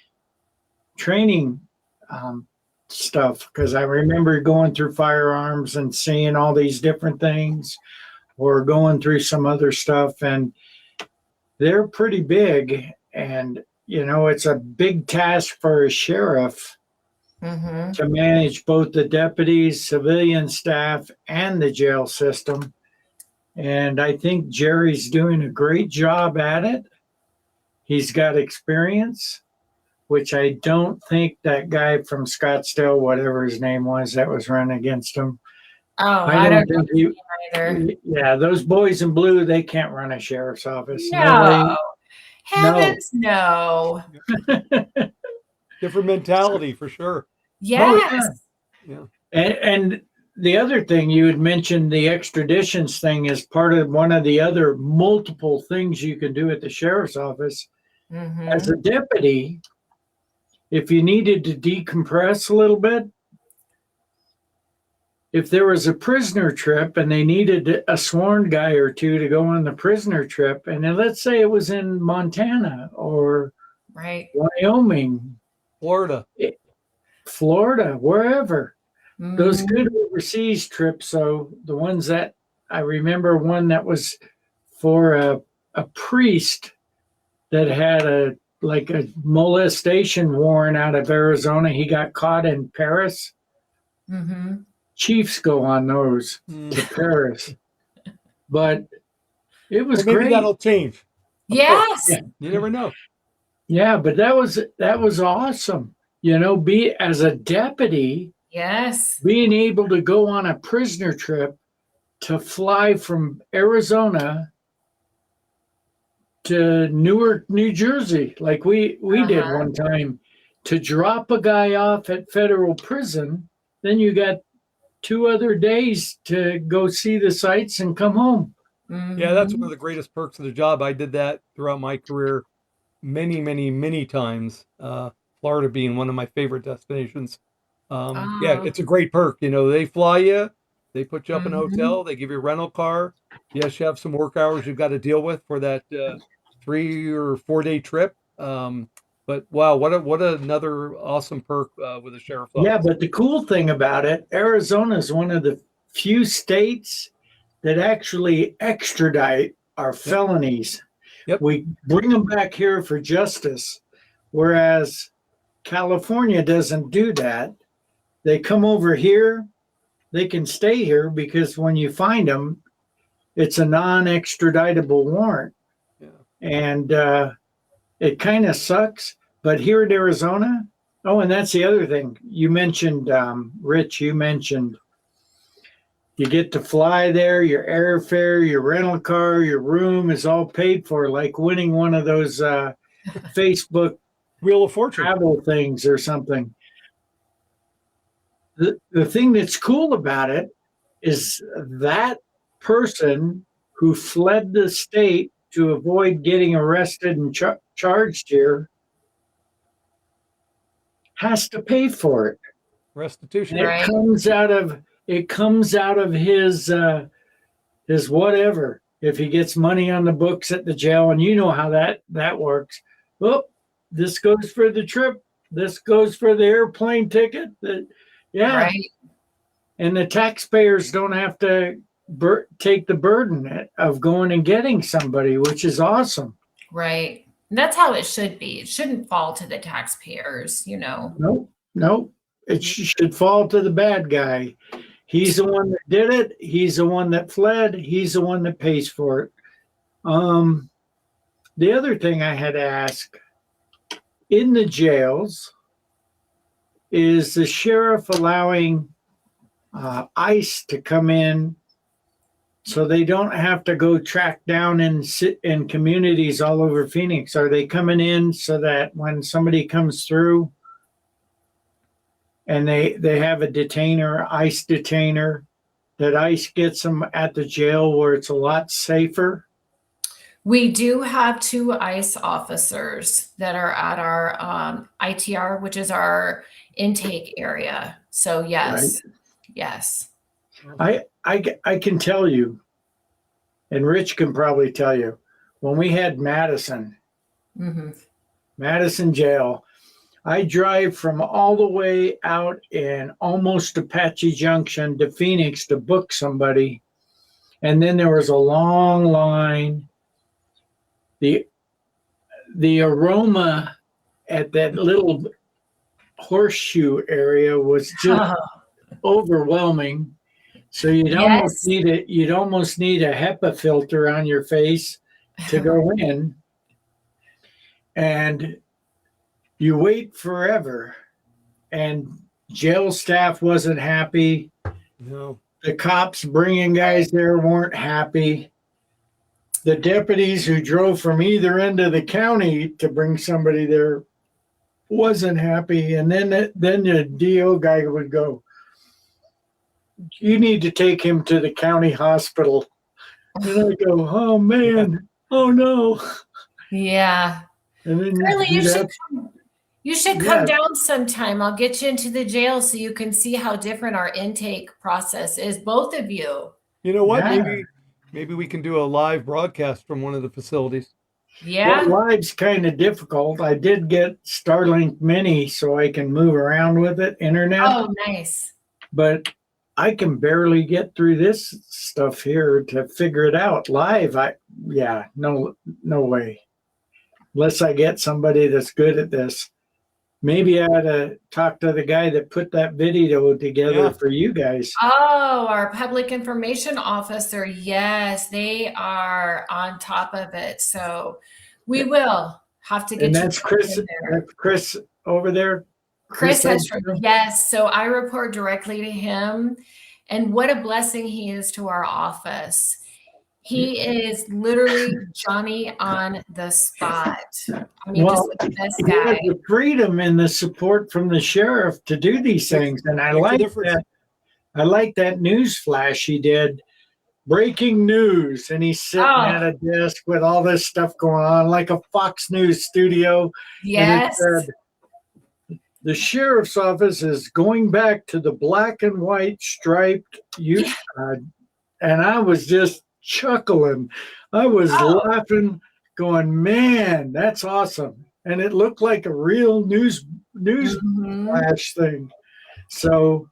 training stuff, because I remember going through firearms and seeing all these different things, or going through some other stuff, and they're pretty big. And, you know, it's a big task for a sheriff to manage both the deputies, civilian staff, and the jail system. And I think Jerry's doing a great job at it. He's got experience, which I don't think that guy from Scottsdale, whatever his name was, that was running against him. Oh, I don't think he either. Yeah, those boys in blue, they can't run a sheriff's office. No. Heavens, no. Different mentality for sure. Yes. Yeah. And the other thing you had mentioned, the extraditions thing, is part of one of the other multiple things you can do at the sheriff's office. As a deputy, if you needed to decompress a little bit, if there was a prisoner trip and they needed a sworn guy or two to go on the prisoner trip, and then let's say it was in Montana or Wyoming, Florida, wherever, those good overseas trips. So the ones that I remember, one that was for a priest that had a molestation warrant out of Arizona. He got caught in Paris. Chiefs go on those to Paris, but it was maybe great. That'll change. Yes. Yeah, you never know. Yeah, but that was awesome. You know, be as a deputy, Yes. being able to go on a prisoner trip to fly from Arizona to Newark, New Jersey, like we did Uh-huh. one time, to drop a guy off at federal prison. Then you got 2 other days to go see the sights and come home. Yeah, that's one Mhm. of the greatest perks of the job. I did that throughout my career many, many, many times. Florida being one of my favorite destinations. Yeah, Oh. it's a great perk. You know, they fly you, they put you up in a Mhm. hotel, they give you a rental car. Yes, you have some work hours you've got to deal with for that 3 or 4 day trip. But wow, what another awesome perk with the sheriff's Yeah, office. but the cool thing about it, Arizona is one of the few states that actually extradite our Yep, felonies. yep, We bring them back here for justice, whereas California doesn't do that. They come over here, they can stay here because when you find them, it's a non extraditable warrant. yeah. And it kind of sucks. But here in Arizona, oh, and that's the other thing. You mentioned, Rich, you mentioned you get to fly there, your airfare, your rental car, your room is all paid for, like winning one of those Facebook Wheel of Fortune. travel things or something. The thing that's cool about it is that person who fled the state to avoid getting arrested and charged here has to pay for it, and Restitution. it Right. comes out of his whatever. If he gets money on the books at the jail, and you know how that works. Well, this goes for the trip. This goes for the airplane ticket. Yeah, Right. and the taxpayers don't have to take the burden of going and getting somebody, which is awesome. Right. And that's how it should be. It shouldn't fall to the taxpayers, you know. Nope, nope. It should fall to the bad guy. He's the one that did it. He's the one that fled. He's the one that pays for it. Um, the other thing I had to ask in the jails is the sheriff allowing ICE to come in so they don't have to go track down and sit in communities all over Phoenix? Are they coming in so that when somebody comes through and they have a detainer, ICE detainer, that ICE gets them at the jail where it's a lot safer? We do have 2 ICE officers that are at our ITR, which is our intake area. So Right. yes, yes. I can tell you, and Rich can probably tell you, when we had Madison Hmm. Jail, I drive from all the way out in almost Apache Junction to Phoenix to book somebody. And then there was a long line. The aroma at that little horseshoe area was just overwhelming. So Yes. you'd almost need a HEPA filter on your face to go in. And you wait forever. And jail staff wasn't happy. No. The cops bringing guys there weren't happy. The deputies who drove from either end of the county to bring somebody there wasn't happy. And then the DO guy would go, "You need to take him to the county hospital." And I go, "Oh man, oh no." Yeah. And then Really, you should come yeah, down sometime. I'll get you into the jail so you can see how different our intake process is, both of you. You know what? yeah. Maybe we can do a live broadcast from one of the facilities. Yeah. Well, live's kind of difficult. I did get Starlink Mini so I can move around with it, internet, Oh, nice. but I can barely get through this stuff here to figure it out. Live, no way. Unless I get somebody that's good at this. Maybe I ought to talk to the guy that put that video together Yeah. for you guys. Oh, our public information officer. Yes, they are on top of it. So we will have to get And you that's back Chris. in there. That's Chris over there. Chris has, Hudson? yes. So I report directly to him, and what a blessing he is to our office. He is literally Johnny on the spot. I mean, Well, just the best he has guy. the freedom and the support from the sheriff to do these things, and I Makes a like difference. that. I like that news flash he did. Breaking news, and he's sitting at a desk with all this stuff going on, like a Fox News studio. Yes. And it said, the sheriff's office is going back to the black and white striped and I was just chuckling. I was laughing, going, man, that's awesome. And it looked like a real news flash thing. So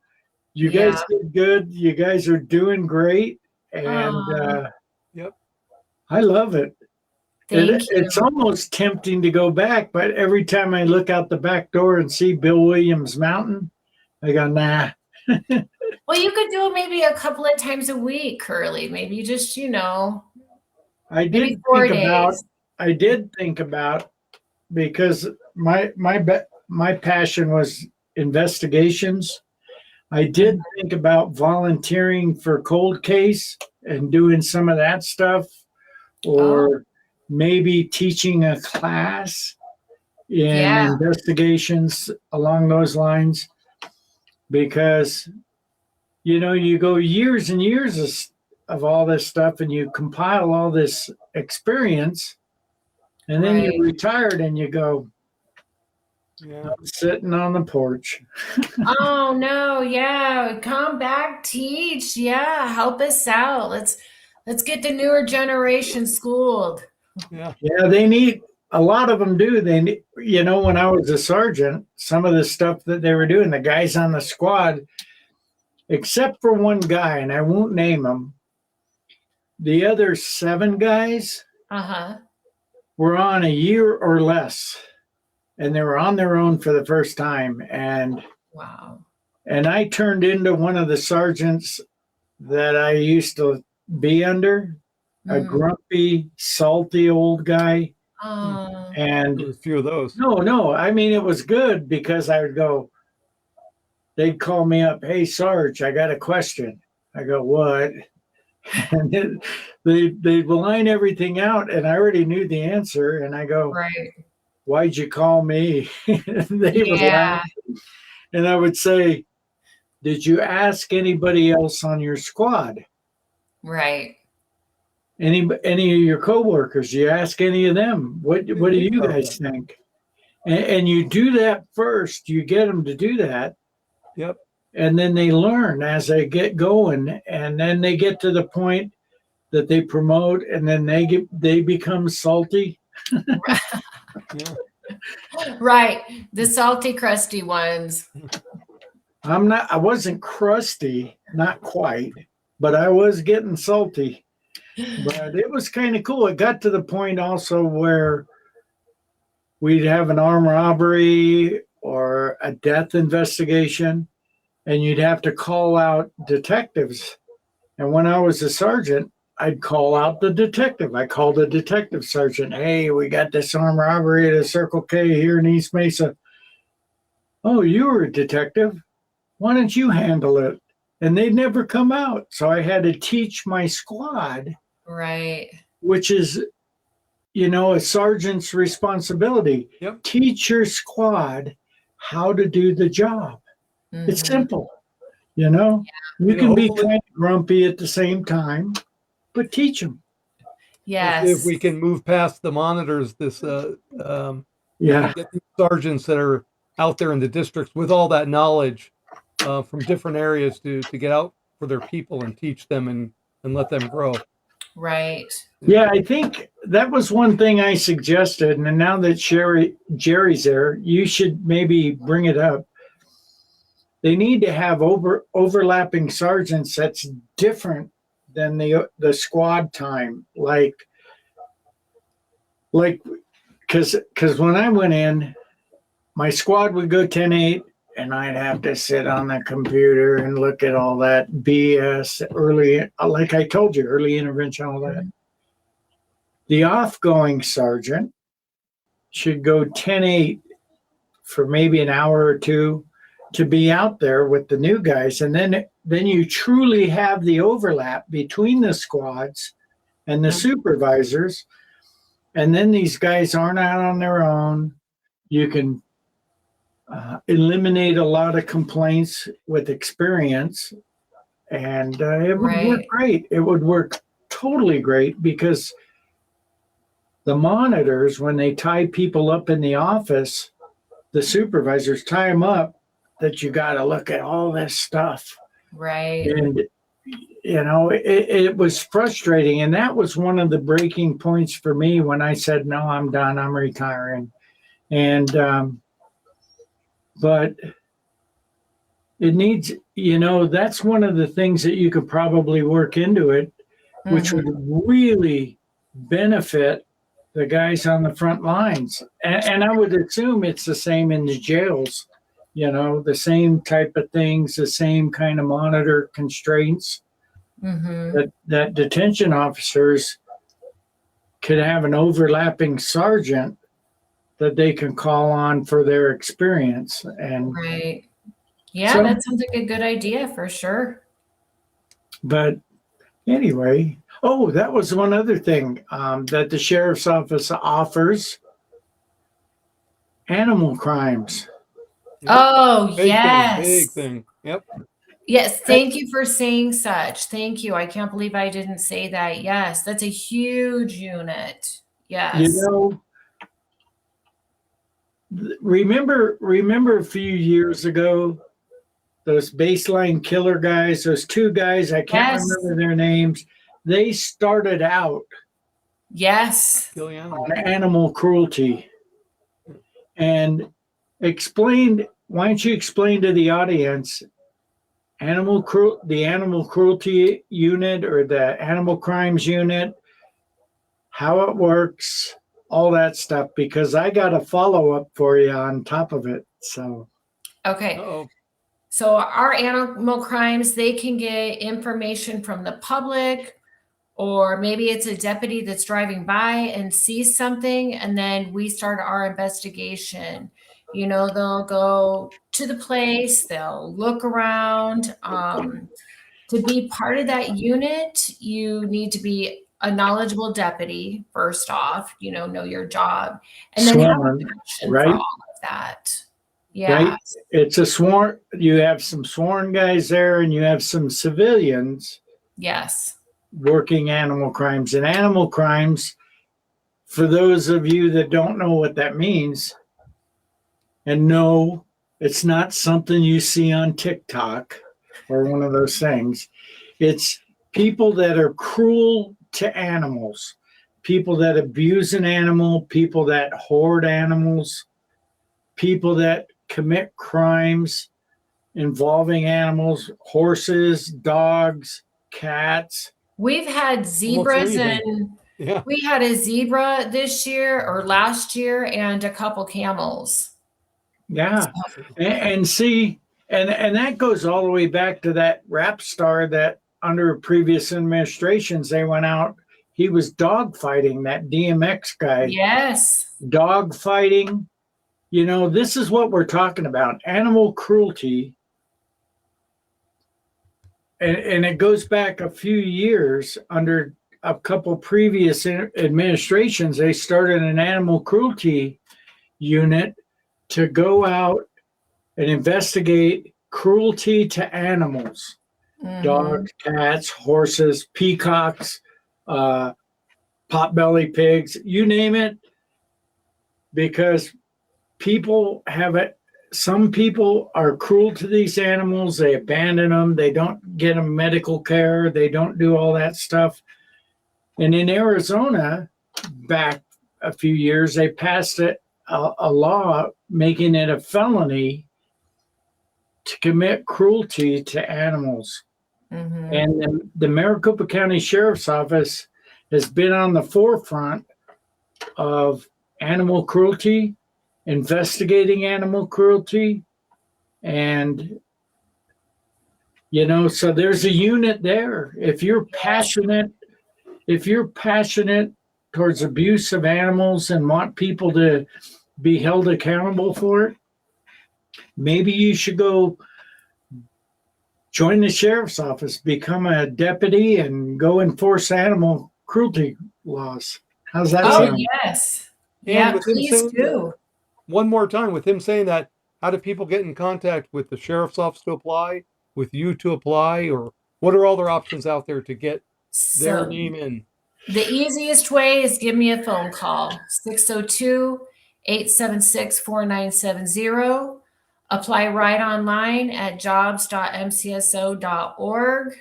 you guys did good. You guys are doing great. And Yep. I love it. Thank you. It's almost tempting to go back, but every time I look out the back door and see Bill Williams Mountain, I go, nah. Well, you could do it maybe a couple of times a week, Curly. Maybe just, I maybe did 4 think about because my passion was investigations. I did think about volunteering for cold case and doing some of that stuff, or maybe teaching a class in investigations along those lines, because you go years and years of all this stuff and you compile all this experience, and then you're retired and you go, I'm sitting on the porch. Oh no, yeah. Come back, teach. Yeah, help us out. Let's get the newer generation schooled. Yeah. Yeah, they need, a lot of them do. They need, when I was a sergeant, some of the stuff that they were doing, the guys on the squad, except for one guy, and I won't name him, the other 7 guys were on a year or less, and they were on their own for the first time. And and I turned into one of the sergeants that I used to be under, a grumpy, salty old guy. And There's a few of those. No, I mean, it was good because I would go, they'd call me up, hey, Sarge, I got a question. I go, what? And then they'd line everything out, and I already knew the answer. And I go, why'd you call me? And they would laugh. And I would say, did you ask anybody else on your squad? Right. Any of your coworkers? You ask any of them? What do you guys think? And you do that first. You get them to do that. Yep. And then they learn as they get going, and then they get to the point that they promote, and then they become salty. Right. The salty, crusty ones. I wasn't crusty, not quite, but I was getting salty. But it was kind of cool. It got to the point also where we'd have an armed robbery or a death investigation, and you'd have to call out detectives. And when I was a sergeant, I'd call out the detective. I called the detective sergeant. Hey, we got this armed robbery at a Circle K here in East Mesa. Oh, you were a detective. Why don't you handle it? And they'd never come out. So I had to teach my squad. Right. Which is, a sergeant's responsibility. Yep. Teach your squad how to do the job. It's simple. You can be kind of grumpy at the same time, but teach them. Yes. If we can move past the monitors, this get these sergeants that are out there in the districts with all that knowledge from different areas to get out for their people and teach them and let them grow. Right. Yeah, I think that was one thing I suggested. And now that Jerry's there, you should maybe bring it up. They need to have overlapping sergeants that's different than the squad time. Like, because when I went in, my squad would go 10-8, and I'd have to sit on the computer and look at all that BS early, like I told you, early intervention, all that. The off-going sergeant should go 10-8 for maybe an hour or two to be out there with the new guys. And then you truly have the overlap between the squads and the supervisors. And then these guys aren't out on their own. You can eliminate a lot of complaints with experience. And it would work great. It would work totally great, because the monitors, when they tie people up in the office, the supervisors tie them up that you got to look at all this stuff. Right. And, it was frustrating. And that was one of the breaking points for me when I said, no, I'm done. I'm retiring. And, but it needs, that's one of the things that you could probably work into it, which would really benefit the guys on the front lines. And I would assume it's the same in the jails, the same type of things, the same kind of monitor constraints, that detention officers could have an overlapping sergeant that they can call on for their experience. And right. Yeah, so, that sounds like a good idea for sure. But anyway, that was one other thing that the sheriff's office offers: animal crimes. Oh, yes. Big thing. Yep. Yes. Thank you for saying such. Thank you. I can't believe I didn't say that. Yes. That's a huge unit. Yes. Remember a few years ago, those baseline killer guys, those two guys, I can't remember their names. They started out on animal cruelty. And why don't you explain to the audience the animal cruelty unit or the animal crimes unit, how it works, all that stuff, because I got a follow-up for you on top of it. So okay. Uh-oh. So our animal crimes, they can get information from the public, or maybe it's a deputy that's driving by and sees something, and then we start our investigation. They'll go to the place, they'll look around. To be part of that unit, you need to be a knowledgeable deputy, first off, know your job, and then have a passion for all of that. Yeah. Right? It's a sworn, you have some sworn guys there, and you have some civilians. Yes. Working animal crimes. And animal crimes, for those of you that don't know what that means, and no, it's not something you see on TikTok or one of those things. It's people that are cruel to animals, people that abuse an animal, people that hoard animals, people that commit crimes involving animals, horses, dogs, cats. We've had zebras, and we had a zebra this year or last year, and a couple camels. Yeah. And see, and that goes all the way back to that rap star that under previous administrations, they went out, he was dog fighting, that DMX guy. Yes. Dog fighting. This is what we're talking about, animal cruelty. And it goes back a few years under a couple previous administrations. They started an animal cruelty unit to go out and investigate cruelty to animals, dogs, cats, horses, peacocks, potbelly pigs, you name it, because some people are cruel to these animals. They abandon them. They don't get them medical care. They don't do all that stuff. And in Arizona, back a few years, they passed a law making it a felony to commit cruelty to animals. And the Maricopa County Sheriff's Office has been on the forefront of animal cruelty, investigating animal cruelty. And, so there's a unit there. If you're passionate towards abuse of animals and want people to be held accountable for it, maybe you should go join the sheriff's office, become a deputy, and go enforce animal cruelty laws. How's that Oh, sound? yes. And Yeah, with him please saying do. one more time, with him saying that, how do people get in contact with the sheriff's office to apply, with you to apply, or what are all their options out there to get their So name in? the easiest way is give me a phone call, 602-876-4970. Apply right online at jobs.mcso.org.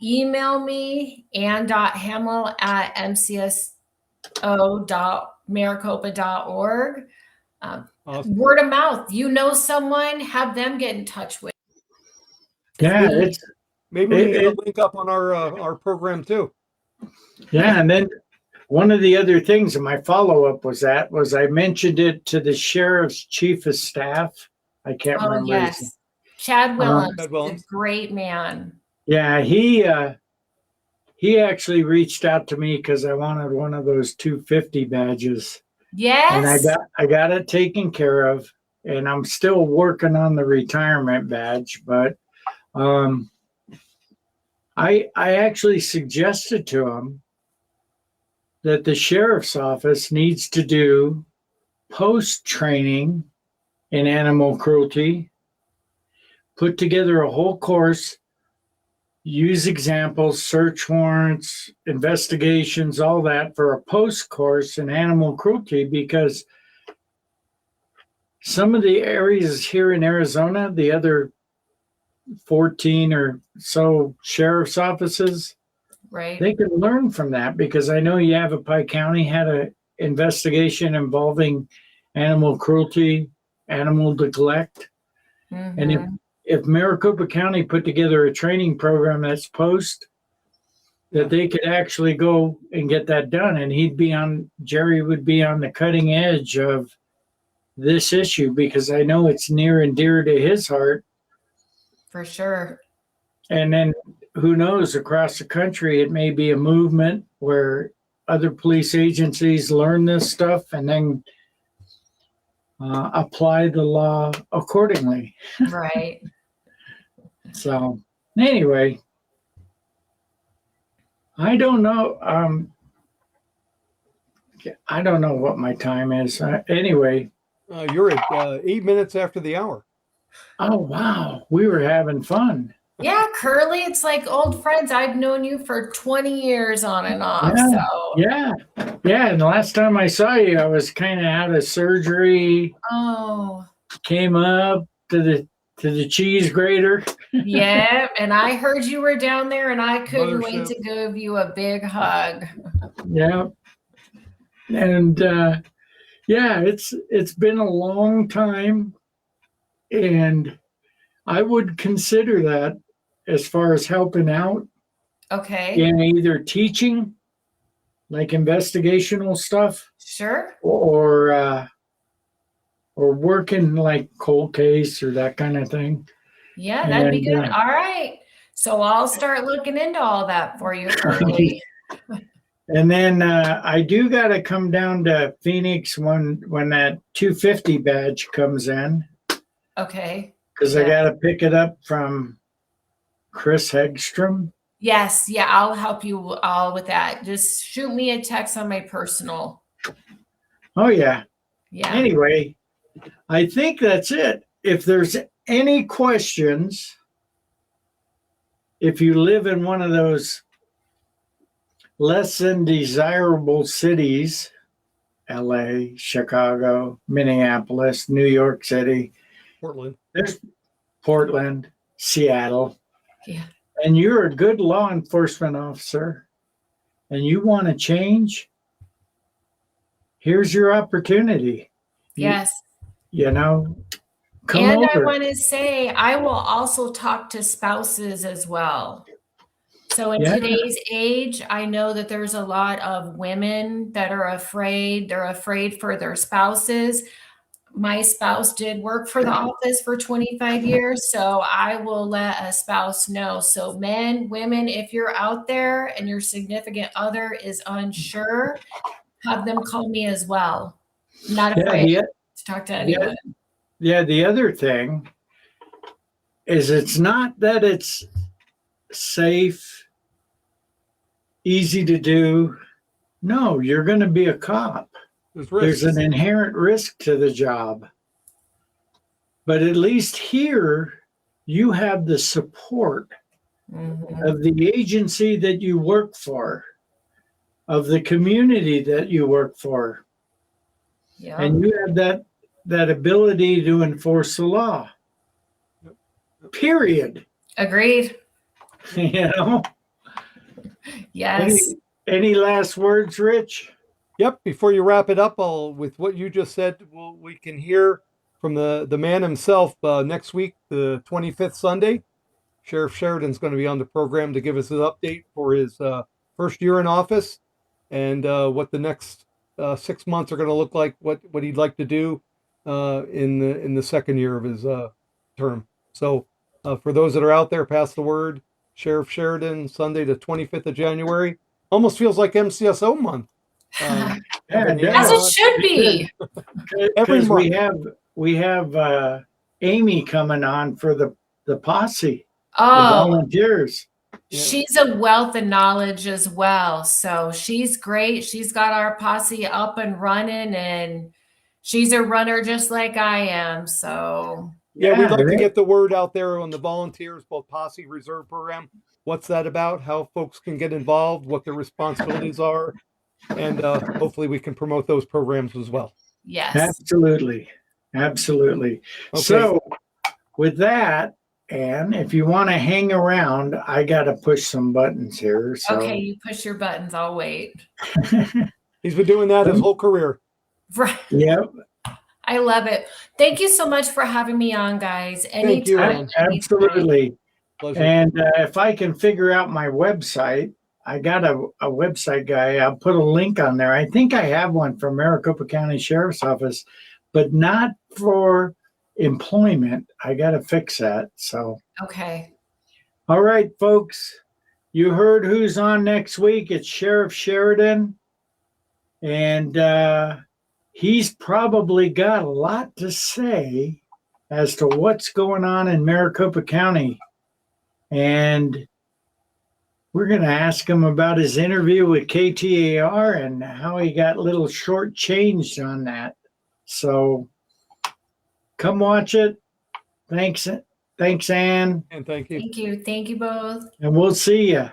Email me, anne.hamill@mcso.maricopa.org. Awesome. Word of mouth. You know someone, have them get in touch with. Yeah, We- it's Maybe we can get a it, link up on our program too. yeah, and then one of the other things in my follow-up was I mentioned it to the sheriff's chief of staff. I can't Oh, remember his yes. Chad name. Willems Chad is a Willems. great man. Yeah, he actually reached out to me because I wanted one of those 250 badges, and Yes. I got it taken care of, and I'm still working on the retirement badge, but I actually suggested to him that the sheriff's office needs to do post training in animal cruelty, put together a whole course, use examples, search warrants, investigations, all that for a post course in animal cruelty, because some of the areas here in Arizona, the other 14 or so sheriff's offices, Right. they can learn from that, because I know Yavapai County had an investigation involving animal cruelty, animal neglect. And Mhm. if Maricopa County put together a training program that's post, that they could actually go and get that done, and Jerry would be on the cutting edge of this issue, because I know it's near and dear to his heart. For sure. And then who knows, across the country, it may be a movement where other police agencies learn this stuff and then apply the law accordingly. Right. So anyway, I don't know. I don't know what my time is. Anyway. You're at 8 minutes after the hour. Oh, wow. We were having fun. Yeah, Curly, it's like old friends. I've known you for 20 years on and off. Yeah. So Yeah. And the last time I saw you, I was kind of out of surgery. Oh. Came up to the cheese grater. Yeah, and I heard you were down there, and I couldn't wait Mothership. to give you a big hug. Yeah. And yeah, it's been a long time, and I would consider that as far as helping out Okay. in either teaching, like investigational stuff, Sure. or working like cold case or that kind of thing. Yeah, that'd be And, good. All right. So I'll start looking into all that for you, Curly. And then I do got to come down to Phoenix when that 250 badge comes in, Okay. because I got to pick it up from Chris Hegstrom. Yes. Yeah, I'll help you all with that. Just shoot me a text on my personal. Oh, yeah. Yeah. Anyway, I think that's it. If there's any questions, if you live in one of those less than desirable cities, LA, Chicago, Minneapolis, New York City, Portland. there's Portland, Seattle, Yeah. and you're a good law enforcement officer and you want to change, here's your opportunity. Yes. You know, come And I over. want to say, I will also talk to spouses as well. So in Yeah. today's age, I know that there's a lot of women that are afraid. They're afraid for their spouses. My spouse did work for the office for 25 years, so I will let a spouse know. So men, women, if you're out there and your significant other is unsure, have them call me as well. I'm not Yeah, afraid to talk to anyone. the other thing is it's not that it's safe, easy to do. No, you're going to be a cop. There's There's an inherent risk to the job. But at least here, you have the support of the agency that you work for, of the community that you work for. Yeah. And you have that ability to enforce the law. Period. Agreed. You know? Yes. Any last words, Rich? Yep. Before you wrap it up, with what you just said, we can hear from the man himself next week, the 25th Sunday. Sheriff Sheridan's going to be on the program to give us an update for his first year in office and what the next 6 months are going to look like, what he'd like to do in the second year of his term. So for those that are out there, pass the word. Sheriff Sheridan, Sunday the 25th of January. Almost feels like MCSO month. Yeah, As it should be. Every Because month. we have Amy coming on for the posse, the Oh, volunteers. Yeah. she's a wealth of knowledge as well. So she's great. She's got our posse up and running, and she's a runner just like I am. So Yeah, we'd like to right? get the word out there on the volunteers, both Posse Reserve Program. What's that about? How folks can get involved, what their responsibilities are, and hopefully we can promote those programs as well. yes. Absolutely. Absolutely. Okay. So with that, Anne, if you want to hang around, I got to push some buttons here. So. Okay, you push your buttons. I'll wait. He's been doing that his whole career. Right. Yep. I love it. Thank you so much for having me on, guys. Thank you, Anytime. Ann. Absolutely. Pleasure. And if I can figure out my website, I got a website guy. I'll put a link on there. I think I have one from Maricopa County Sheriff's Office, but not for employment. I got to fix that. So, Okay. all right, folks, you heard who's on next week. It's Sheriff Sheridan. And he's probably got a lot to say as to what's going on in Maricopa County. And we're going to ask him about his interview with KTAR and how he got a little shortchanged on that. So come watch it. Thanks, Anne. And thank you. Thank you. Thank you both. And we'll see you.